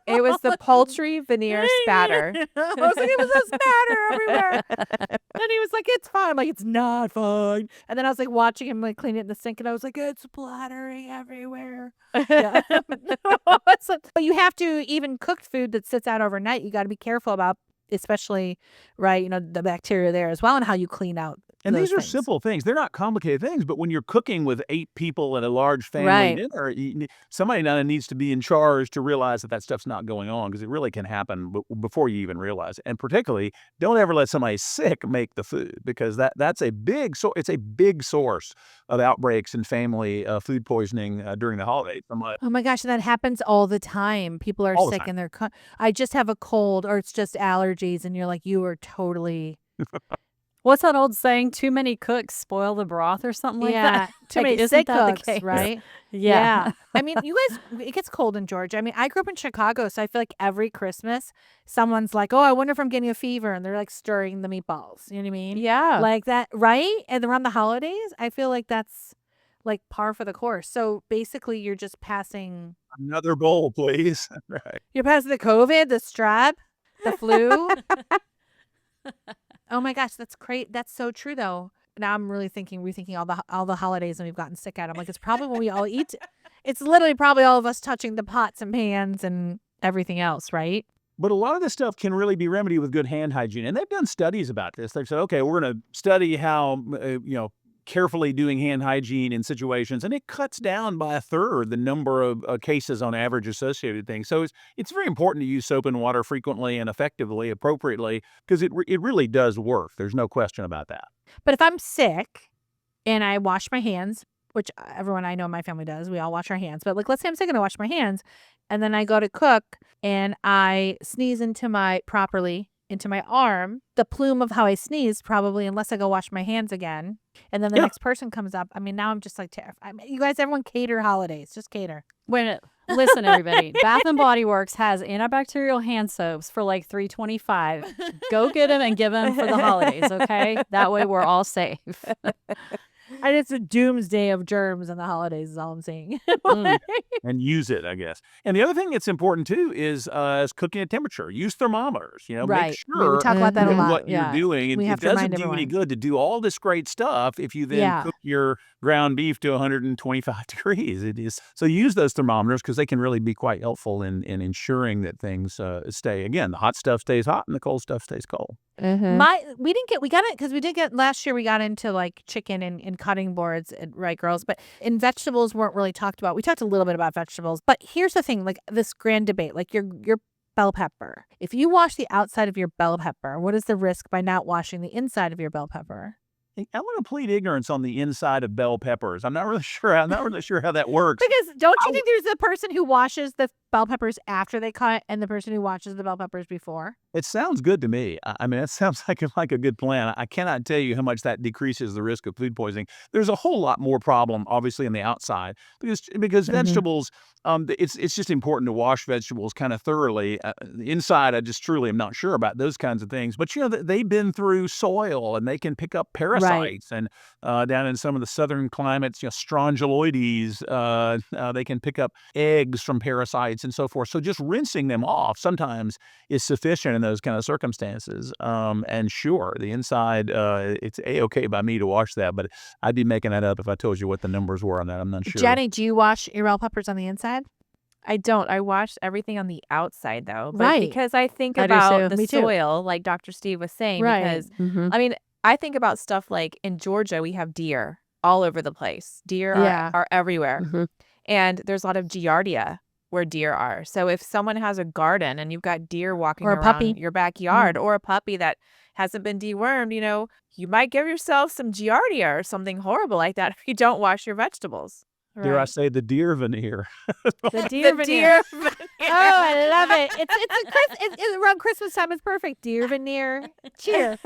It was the poultry veneer spatter. I was like, it was a spatter everywhere. And he was like, it's fine. I'm like, it's not fine. And then I was watching him clean it in the sink, and I was like, it's splattering everywhere. Yeah. But you have to, even cooked food that sits out overnight, you got to be careful about, especially, right, the bacteria there as well, and how you clean out And those these are things. simple things. They're not complicated things, but when you're cooking with 8 people at a large family Right. dinner, somebody now needs to be in charge to realize that stuff's not going on, because it really can happen before you even realize it. And particularly, don't ever let somebody sick make the food, because that's a big it's a big source of outbreaks in family food poisoning during the holidays. I'm like, Oh my gosh, that happens all the time. People are all the sick time. and I just have a cold or it's just allergies, and you're like, you are totally What's that old saying? Too many cooks spoil the broth or something like that? too Like, many isn't sick that the cooks, case? right? Yeah. I mean, you guys, it gets cold in Georgia. I mean, I grew up in Chicago, so I feel like every Christmas, someone's like, oh, I wonder if I'm getting a fever. And they're like stirring the meatballs. You know what I mean? Yeah. Like that, right? And around the holidays, I feel like that's like par for the course. So basically, you're just passing, Another bowl, please. Right. you're passing the COVID, the strep, the flu. Oh my gosh, that's great. That's so true, though. Now I'm really rethinking all the holidays and we've gotten sick at. I'm like, it's probably when we all eat. It's literally probably all of us touching the pots and pans and everything else, right? But a lot of this stuff can really be remedied with good hand hygiene. And they've done studies about this. They've said, okay, we're going to study how, carefully doing hand hygiene in situations, and it cuts down by a third the number of cases on average associated with things. So it's very important to use soap and water frequently and effectively, appropriately, because it really does work. There's no question about that. But if I'm sick and I wash my hands, which everyone I know in my family does, we all wash our hands. But like, let's say I'm sick and I wash my hands, and then I go to cook and I sneeze into my arm, the plume of how I sneeze probably, unless I go wash my hands again, and then the next person comes up. I mean, now I'm just like terrified. You guys, everyone cater holidays. Just cater. Listen, everybody. Bath and Body Works has antibacterial hand soaps for like $3.25. Go get them and give them for the holidays, okay? That way we're all safe. And it's a doomsday of germs in the holidays is all I'm saying. And use it, I guess. And the other thing that's important too is cooking at temperature. Use thermometers. Right. Make I mean, sure we talk about that a that lot. what you're doing. We It have to doesn't remind do any everyone. good to do all this great stuff if you then cook your ground beef to 125 degrees. It is so use those thermometers, because they can really be quite helpful in ensuring that things stay. Again, the hot stuff stays hot and the cold stuff stays cold. We got it because we did get last year. We got into like chicken and cutting boards, right, girls? But in vegetables weren't really talked about. We talked a little bit about vegetables, but here's the thing: like this grand debate, like your bell pepper. If you wash the outside of your bell pepper, what is the risk by not washing the inside of your bell pepper? I want to plead ignorance on the inside of bell peppers. I'm not really sure how that works. Because don't you think there's the person who washes the bell peppers after they cut and the person who washes the bell peppers before? It sounds good to me. I mean, that sounds like a good plan. I cannot tell you how much that decreases the risk of food poisoning. There's a whole lot more problem, obviously, on the outside because vegetables. It's just important to wash vegetables kind of thoroughly. The inside, I just truly am not sure about those kinds of things. But they've been through soil and they can pick up parasites. And down in some of the southern climates, strongyloides, they can pick up eggs from parasites and so forth. So just rinsing them off sometimes is sufficient in those kind of circumstances. And sure, the inside, it's A-okay by me to wash that, but I'd be making that up if I told you what the numbers were on that. I'm not sure. Jenny, do you wash your bell peppers on the inside? I don't. I wash everything on the outside, though. But Right. because I think I do about too. the Me too. soil, like Dr. Steve was saying, Right. because, I mean, I think about stuff like in Georgia, we have deer all over the place. Deer are everywhere. And there's a lot of giardia where deer are. So if someone has a garden and you've got deer walking Or a around puppy. your backyard, or a puppy that hasn't been dewormed, you might give yourself some giardia or something horrible like that if you don't wash your vegetables. Dare I say the deer veneer? The deer The veneer. deer Oh, I love it. It's around Christmas time. It's perfect. Deer veneer. Cheer.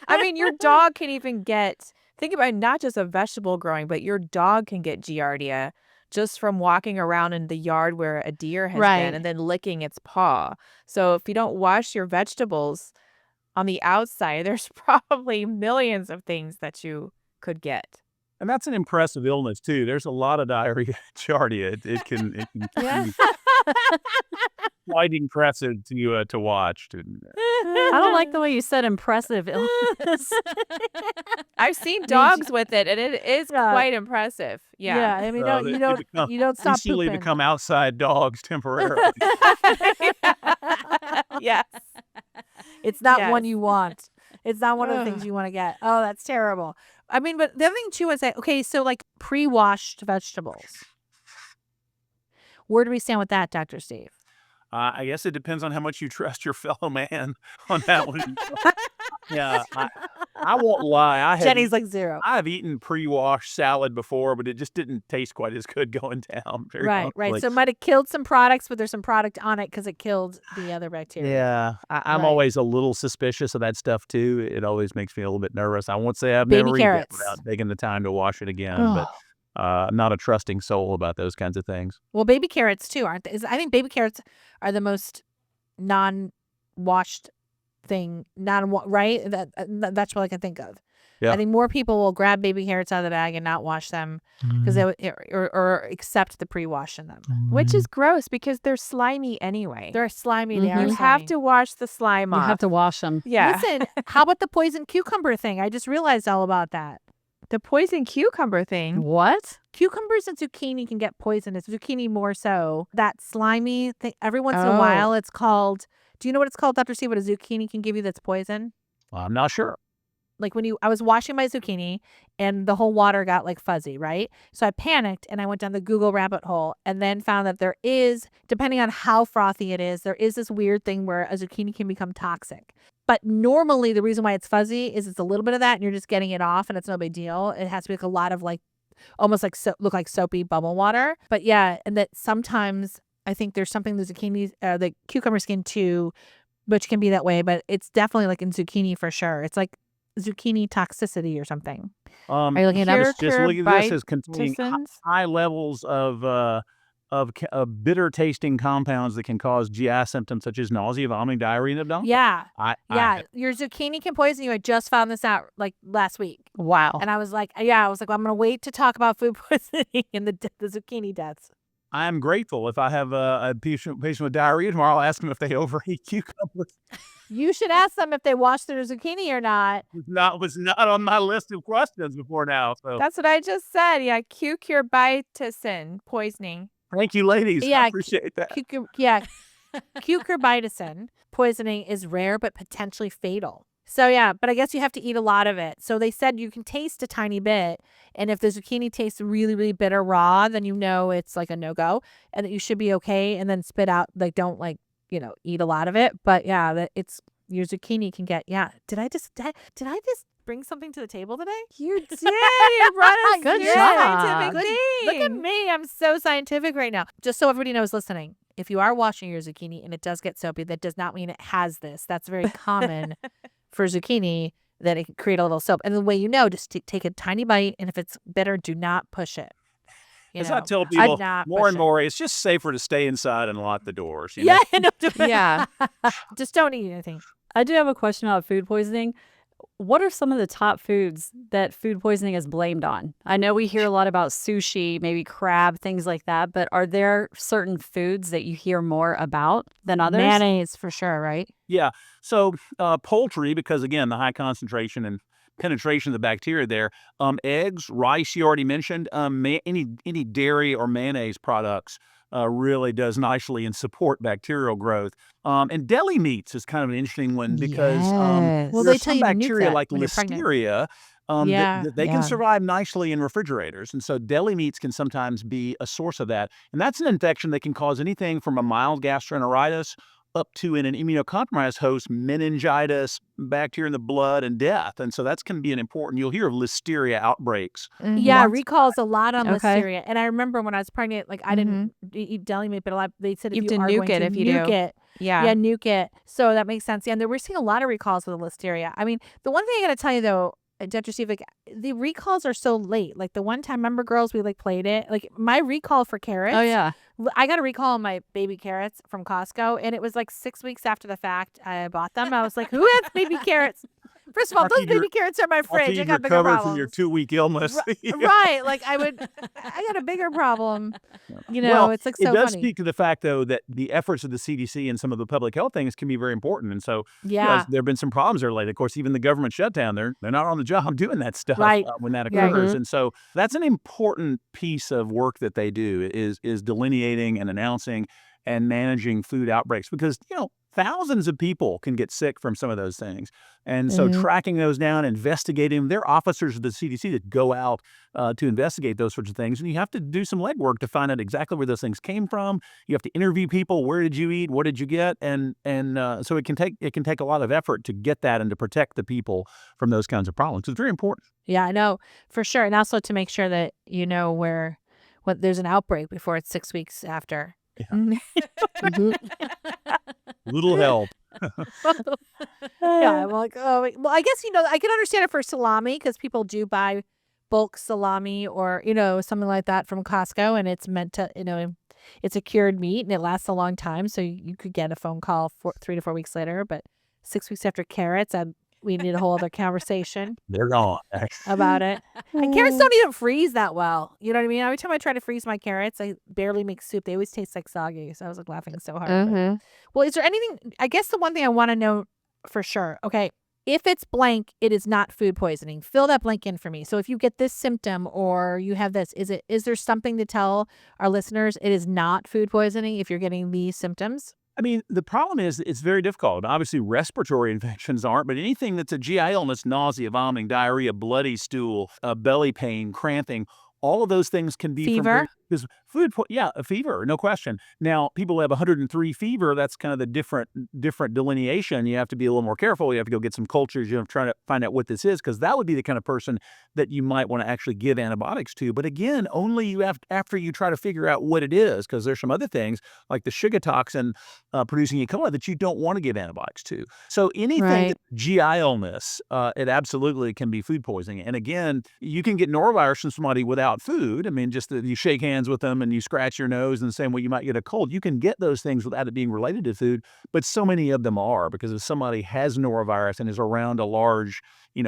I mean, your dog can even think about not just a vegetable growing, but your dog can get giardia just from walking around in the yard where a deer has Right. been and then licking its paw. So if you don't wash your vegetables on the outside, there's probably millions of things that you could get. And that's an impressive illness too. There's a lot of diarrhea giardia. It can be quite impressive to watch. I don't like the way you said impressive illness. I've seen dogs with it, and it is quite impressive. Yeah. I mean, They you don't stop easily pooping. become outside dogs temporarily. Yes. It's not Yes. one you want. It's not one of the things you want to get. Oh, that's terrible. I mean, but the other thing too is that, okay, so like pre-washed vegetables. Where do we stand with that, Dr. Steve? I guess it depends on how much you trust your fellow man on that one. Yeah, I won't lie. Jenny's like 0. I have eaten pre-washed salad before, but it just didn't taste quite as good going down. Very Right. honestly. So it might have killed some products, but there's some product on it because it killed the other bacteria. Yeah, I'm Right. always a little suspicious of that stuff too. It always makes me a little bit nervous. I won't say I've Baby never eaten it carrots. without taking the time to wash it again, but I'm not a trusting soul about those kinds of things. Well, baby carrots too, aren't they? I think baby carrots are the most non-washed thing, right? That's what I can think of. Yeah. I think more people will grab baby carrots out of the bag and not wash them because they would, or accept the pre-wash in them. Which is gross because they're slimy anyway. They're slimy. They are You slimy. have to wash the slime You off. have to wash them. Yeah. Listen, how about the poison cucumber thing? I just realized all about that. The poison cucumber thing. What? Cucumbers and zucchini can get poisonous. Zucchini more so. That slimy thing. Every once in a Oh. while, it's called. Do you know what it's called, Dr. C? What a zucchini can give you that's poison? I'm not sure. Like I was washing my zucchini and the whole water got like fuzzy, right? So I panicked and I went down the Google rabbit hole and then found that there is, depending on how frothy it is, there is this weird thing where a zucchini can become toxic. But normally the reason why it's fuzzy is it's a little bit of that and you're just getting it off and it's no big deal. It has to be like a lot of like, almost like look like soapy bubble water. But yeah, and that sometimes I think there's something the cucumber skin too, which can be that way, but it's definitely like in zucchini for sure. It's like zucchini toxicity or something. Are you looking it up? Just look at this as containing Cucurbitacins? high levels of bitter tasting compounds that can cause GI symptoms such as nausea, vomiting, diarrhea, and abdominal. Yeah. I Your zucchini can poison you. I just found this out like last week. Wow. And I was like, well, I'm going to wait to talk about food poisoning and the zucchini deaths. I'm grateful if I have a patient with diarrhea tomorrow. I'll ask them if they overeat cucumbers. You should ask them if they wash their zucchini or not. Was not on my list of questions before now. So That's what I just said. Yeah, cucurbitacin poisoning. thank you, ladies. I Yeah, appreciate that. Cucurbitacin poisoning is rare but potentially fatal. So yeah, but I guess you have to eat a lot of it. So they said you can taste a tiny bit. And if the zucchini tastes really, really bitter raw, then you know it's like a no-go and that you should be okay. And then spit out, like don't like, eat a lot of it. But yeah, that it's your zucchini can get, Did I just bring something to the table today? You did. You brought us Good your job. scientific thing. Look at me. I'm so scientific right now. Just so everybody knows listening, if you are washing your zucchini and it does get soapy, that does not mean it has this. That's very common for zucchini, that it can create a little soap. And the way just take a tiny bite. And if it's bitter, do not push it. As I tell people not more push and it. more, it's just safer to stay inside and lock the doors. you Yeah, know? Yeah. Just don't eat anything. I do have a question about food poisoning. What are some of the top foods that food poisoning is blamed on? I know we hear a lot about sushi, maybe crab, things like that, but are there certain foods that you hear more about than others? Mayonnaise for sure, right? Yeah. So poultry, because again, the high concentration and penetration of the bacteria there. Eggs, rice, you already mentioned. Any dairy or mayonnaise products really does nicely and support bacterial growth. And deli meats is kind of an interesting one because Yes. Well, there's they tell some you to nuke bacteria that like when you're pregnant. listeria. They Yeah. can survive nicely in refrigerators. And so deli meats can sometimes be a source of that. And that's an infection that can cause anything from a mild gastroenteritis up to, in an immunocompromised host, meningitis, bacteria in the blood, and death. And so that's going to be you'll hear of listeria outbreaks. Yeah, recalls a lot on Okay. listeria. And I remember when I was pregnant, like I didn't eat deli meat, but they said if You you have to are nuke going it to if you nuke do. it. Yeah. Yeah, nuke it. So that makes sense. Yeah, and we're seeing a lot of recalls with the listeria. I mean, the one thing I got to tell you though, Dr. Steve, like the recalls are so late. Like the one time, remember girls, we like played it. Like my recall for carrots. Oh, yeah. I got a recall on my baby carrots from Costco, and it was like 6 weeks after the fact I bought them. I was like, who has baby carrots? First of all, After those baby carrots are in my fridge. I You've got bigger recovered problems. from your 2-week illness. Right. Like I got a bigger problem. Well, It's like so it does funny. speak to the fact, though, that the efforts of the CDC and some of the public health things can be very important. And so, Yeah. there have been some problems there lately. Of course, even the government shutdown, they're not on the job doing that stuff Right. when that Yeah. occurs. And so that's an important piece of work that they do is delineating and announcing and managing food outbreaks because, thousands of people can get sick from some of those things. And so tracking those down, investigating them, there are officers of the CDC that go out to investigate those sorts of things. And you have to do some legwork to find out exactly where those things came from. You have to interview people. Where did you eat? What did you get? And so it can take a lot of effort to get that and to protect the people from those kinds of problems. It's very important. Yeah, I know for sure. And also to make sure that you know when there's an outbreak before it's 6 weeks after. Little help. Yeah, I'm like, oh, well, I guess, I can understand it for salami because people do buy bulk salami or, something like that from Costco, and it's meant to, it's a cured meat and it lasts a long time. So you could get a phone call 3 to 4 weeks later, but 6 weeks after carrots, we need a whole other conversation They're gone. about it. And carrots don't even freeze that well. You know what I mean? Every time I try to freeze my carrots, I barely make soup. They always taste like soggy. So I was like laughing so hard. But- well, is there anything? I guess the one thing I want to know for sure. Okay, if it's blank, it is not food poisoning. Fill that blank in for me. So if you get this symptom or you have this, is there something to tell our listeners it is not food poisoning if you're getting these symptoms? I mean, the problem is it's very difficult. Obviously, respiratory infections aren't, but anything that's a GI illness, nausea, vomiting, diarrhea, bloody stool, belly pain, cramping, all of those things can be Fever? Because a fever, no question. Now, people who have 103 fever, that's kind of the different delineation. You have to be a little more careful. You have to go get some cultures. You have to try to find out what this is, because that would be the kind of person that you might want to actually give antibiotics to. But again, only after you try to figure out what it is, because there's some other things like the sugar toxin producing E. coli that you don't want to give antibiotics to. So anything that's GI illness, it absolutely can be food poisoning. And again, you can get norovirus from somebody without food. I mean, just that you shake hands with them and you scratch your nose in the same way you might get a cold. You can get those things without it being related to food, but so many of them are, because if somebody has norovirus and is around a large,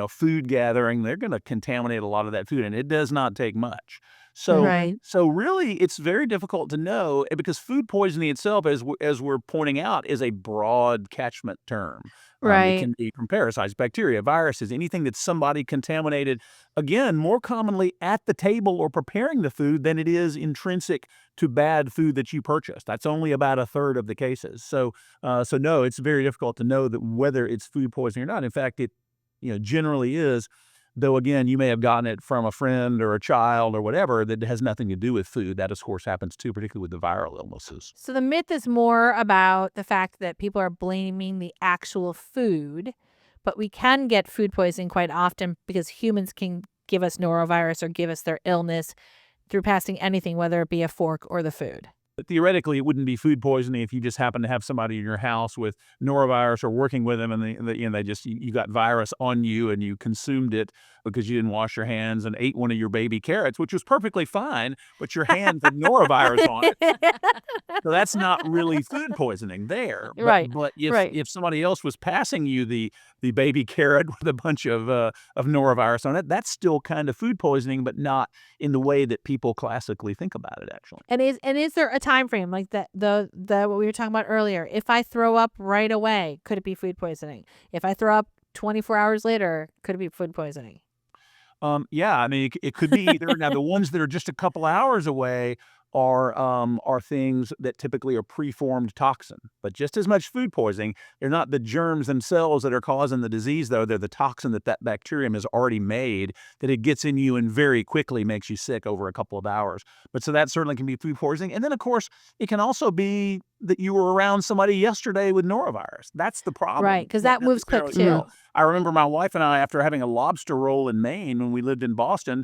food gathering, they're going to contaminate a lot of that food, and it does not take much. So, Right. so really, it's very difficult to know, because food poisoning itself, as we're pointing out, is a broad catchment term. It Right. can be from parasites, bacteria, viruses, anything that somebody contaminated, again, more commonly at the table or preparing the food than it is intrinsic to bad food that you purchased. That's only about a third of the cases. So no, it's very difficult to know that whether it's food poisoning or not. In fact, it generally is. Though, again, you may have gotten it from a friend or a child or whatever that has nothing to do with food. That, of course, happens too, particularly with the viral illnesses. So the myth is more about the fact that people are blaming the actual food, but we can get food poisoning quite often because humans can give us norovirus or give us their illness through passing anything, whether it be a fork or the food. But theoretically, it wouldn't be food poisoning if you just happen to have somebody in your house with norovirus or working with them, and you got virus on you and you consumed it because you didn't wash your hands and ate one of your baby carrots, which was perfectly fine, but your hands had norovirus on it. So that's not really food poisoning there. Right, But if right. if somebody else was passing you the baby carrot with a bunch of norovirus on it, that's still kind of food poisoning, but not in the way that people classically think about it, actually. And is there a time frame like that? The what we were talking about earlier. If I throw up right away, could it be food poisoning? If I throw up 24 hours later, could it be food poisoning? Yeah, I mean, it could be either. Now, the ones that are just a couple hours away are things that typically are preformed toxin, but just as much food poisoning. They're not the germs themselves that are causing the disease, though. They're the toxin that bacterium has already made, that it gets in you and very quickly makes you sick over a couple of hours. But so that certainly can be food poisoning. And then, of course, it can also be that you were around somebody yesterday with norovirus. That's the problem. Right, because that Not moves quick necessarily- too. I remember my wife and I, after having a lobster roll in Maine when we lived in Boston,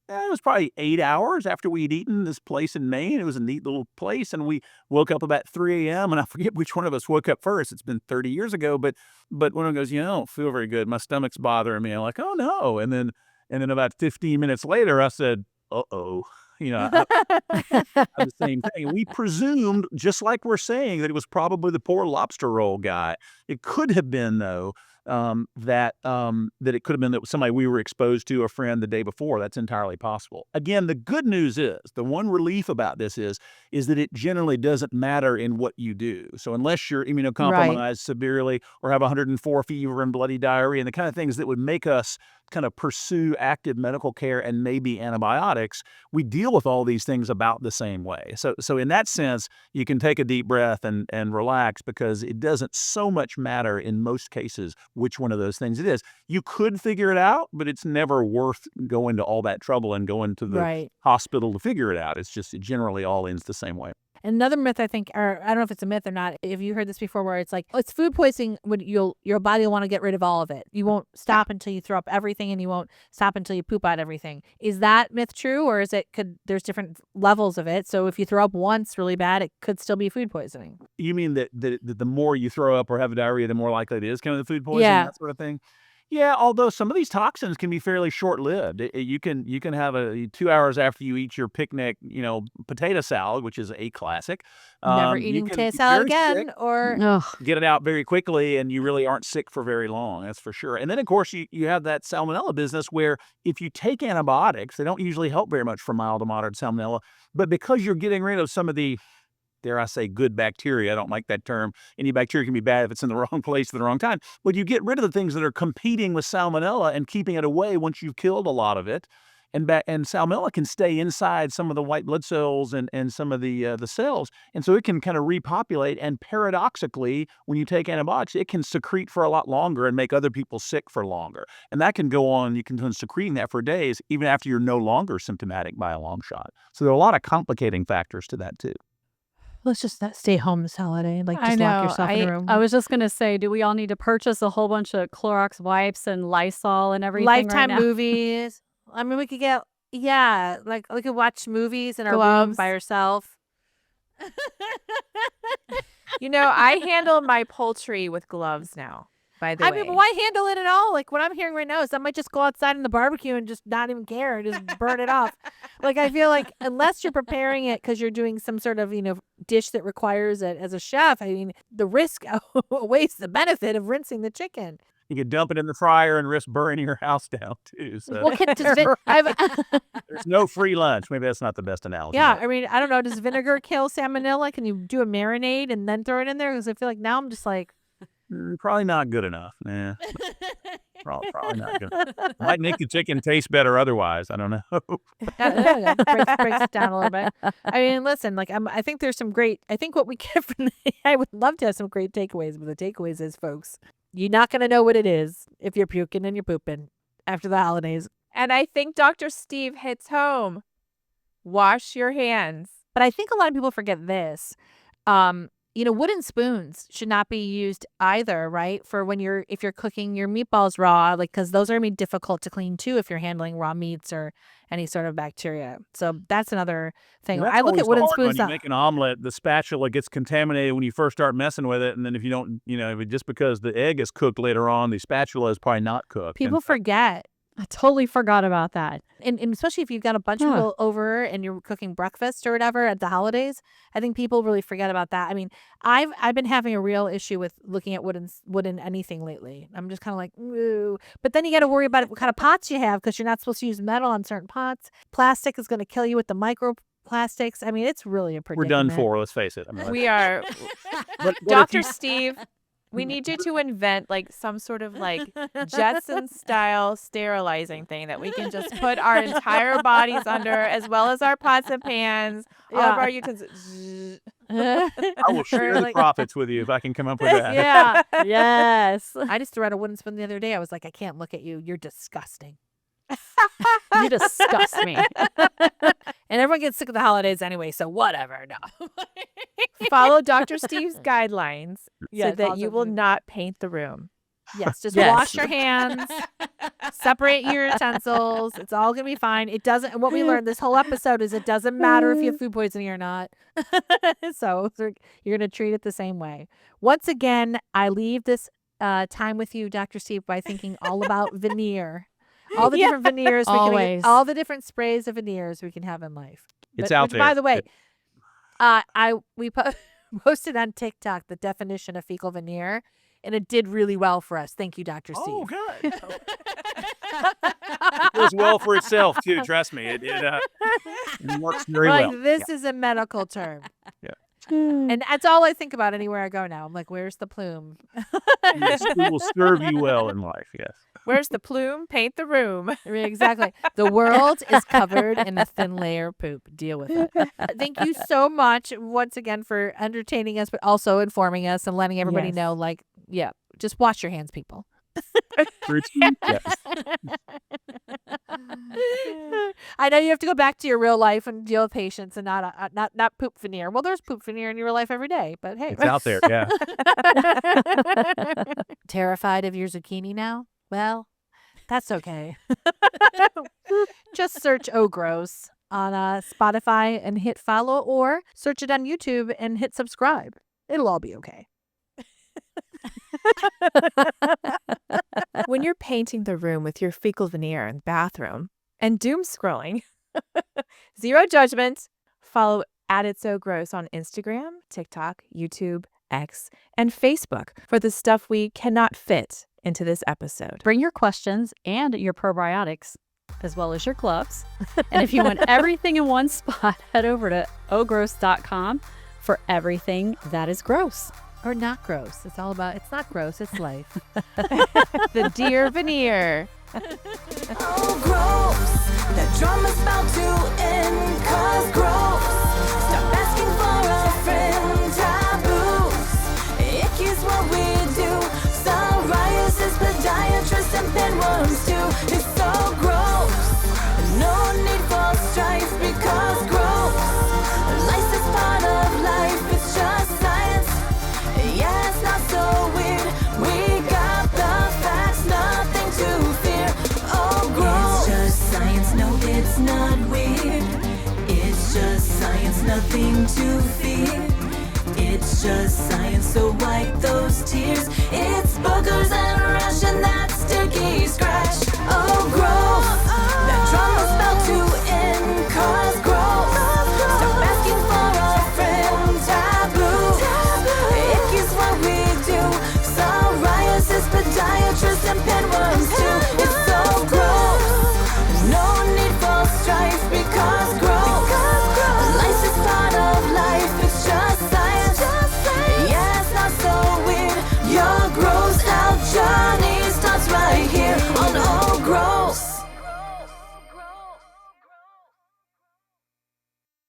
it was probably 8 hours after we'd eaten this place in Maine. It was a neat little place, and we woke up about 3 a.m., and I forget which one of us woke up first. It's been 30 years ago, but one of them goes, I don't feel very good. My stomach's bothering me. I'm like, oh, no. And then about 15 minutes later, I said, uh-oh. I the same thing. And we presumed, just like we're saying, that it was probably the poor lobster roll guy. It could have been, though, that it could have been that somebody we were exposed to, a friend, the day before. That's entirely possible. Again, the good news is, the one relief about this is that it generally doesn't matter in what you do. So unless you're immunocompromised severely or have 104 fever and bloody diarrhea and the kind of things that would make us kind of pursue active medical care and maybe antibiotics, we deal with all these things about the same way. So in that sense, you can take a deep breath and relax, because it doesn't so much matter in most cases which one of those things it is. You could figure it out, but it's never worth going to all that trouble and going to the Right. hospital to figure it out. It's just, it generally all ends the same way. Another myth, I think, or I don't know if it's a myth or not. If you heard this before, where it's like, oh, it's food poisoning, when your body will want to get rid of all of it. You won't stop until you throw up everything, and you won't stop until you poop out everything. Is that myth true, or is it there's different levels of it? So if you throw up once really bad, it could still be food poisoning. You mean that the more you throw up or have diarrhea, the more likely it is kind of the food poisoning, Yeah. that sort of thing? Yeah, although some of these toxins can be fairly short-lived. You can have 2 hours after you eat your picnic, potato salad, which is a classic. Never You eating can potato be salad very again, sick, or Ugh. get it out very quickly, and you really aren't sick for very long. That's for sure. And then, of course, you have that salmonella business where if you take antibiotics, they don't usually help very much for mild to moderate salmonella. But because you're getting rid of some of the, dare I say, good bacteria — I don't like that term. Any bacteria can be bad if it's in the wrong place at the wrong time. But you get rid of the things that are competing with salmonella and keeping it away once you've killed a lot of it. And salmonella can stay inside some of the white blood cells and some of the cells. And so it can kind of repopulate. And paradoxically, when you take antibiotics, it can secrete for a lot longer and make other people sick for longer. And that can go on. You can continue secreting that for days, even after you're no longer symptomatic by a long shot. So there are a lot of complicating factors to that, too. let's just not stay home this holiday. Like, I just lock know. yourself in a room. I was just going to say, do we all need to purchase a whole bunch of Clorox wipes and Lysol and everything Lifetime right now? movies. I mean, we could get, like we could watch movies in our room Gloves. by yourself. I handle my poultry with gloves now, by the way. I mean, but why handle it at all? Like, what I'm hearing right now is I might just go outside in the barbecue and just not even care and just burn it off. Like, I feel like unless you're preparing it because you're doing some sort of, dish that requires it as a chef, I mean, the risk outweighs the benefit of rinsing the chicken. You could dump it in the fryer and risk burning your house down, too. So Well, there's no free lunch. Maybe that's not the best analogy. yeah, but I mean, I don't know. Does vinegar kill salmonella? Can you do a marinade and then throw it in there? Because I feel like now I'm just like, probably not good enough. Nah, probably not good enough. Might make the chicken taste better otherwise. I don't know. breaks it down a little bit. I mean, listen, like I think there's some great. I think what we get from I would love to have some great takeaways, but the takeaways is, folks, you're not gonna know what it is if you're puking and you're pooping after the holidays. And I think Dr. Steve hits home. Wash your hands. But I think a lot of people forget this. Wooden spoons should not be used either, right? For if you're cooking your meatballs raw, like, because those are gonna be difficult to clean too if you're handling raw meats or any sort of bacteria. So that's another thing. That's I look always at wooden hard spoons. when you make an omelet. The spatula gets contaminated when you first start messing with it, and then if you don't, just because the egg is cooked later on, the spatula is probably not cooked. People And forget. I totally forgot about that. And especially if you've got a bunch of Huh. people over and you're cooking breakfast or whatever at the holidays, I think people really forget about that. I mean, I've been having a real issue with looking at wooden anything lately. I'm just kind of like, ooh. But then you got to worry about what kind of pots you have, because you're not supposed to use metal on certain pots. Plastic is going to kill you with the microplastics. I mean, it's really a we're predicament. done for. Let's face it. I mean, We are. but if Dr. you- Steve, we need you to invent some sort of Jetson style sterilizing thing that we can just put our entire bodies under, as well as our pots and pans, all of our utensils. I will share the profits with you if I can come up with that. Yeah. Yes. I just threw out a wooden spoon the other day. I was like, I can't look at you. You're disgusting. You disgust me. And everyone gets sick of the holidays anyway, so whatever. No. Follow Dr. Steve's guidelines so Yes, that follow you Dr. will Steve. not paint the room. Yes, just Yes. wash your hands, separate your utensils. It's all gonna be fine. It doesn't. And what we learned this whole episode is it doesn't matter if you have food poisoning or not. So you're gonna treat it the same way. Once again, I leave this time with you, Dr. Steve, by thinking all about veneer. All the different veneers we Always. can, all the different sprays of veneers we can have in life. It's out which, there. By the way, we posted on TikTok the definition of fecal veneer, and it did really well for us. Thank you, Dr. Steve. Oh, good. It goes well for itself too. Trust me, it works very well. This is a medical term. Yeah. And that's all I think about anywhere I go now. I'm like, where's the plume? Yes, it will serve you well in life. Yes. Where's the plume? Paint the room. Exactly. The world is covered in a thin layer of poop. Deal with it. Thank you so much once again for entertaining us, but also informing us and letting everybody Yes. know, like, yeah, just wash your hands, people. Yes. I know you have to go back to your real life and deal with patients and not poop veneer. Well, there's poop veneer in your real life every day, but hey. It's out there. Yeah. Terrified of your zucchini now? Well, that's okay. Just search Oh Gross on Spotify and hit follow, or search it on YouTube and hit subscribe. It'll all be okay. When you're painting the room with your fecal veneer in the bathroom and doom scrolling, zero judgment, follow It's So Gross on Instagram, TikTok, YouTube, X, and Facebook for the stuff we cannot fit into this episode. Bring your questions and your probiotics, as well as your gloves. And if you want everything in one spot, head over to ogross.com for everything that is gross. Or not gross. It's all about, it's not gross, it's life. The Dear Veneer. Oh, gross. That drama's about to end, 'cause gross. Stop asking for a friend, taboos. Icky's what we do. Psoriasis, podiatrist, and pinworms too. It's so gross. No need for strife, because gross. Life is part of life, it's just science. Yeah, it's not so weird. We got the facts, nothing to fear. Oh, gross. It's just science, no, it's not weird. It's just science, nothing to fear. It's just science, so wipe those tears. It's boogers and Russian, that's sticky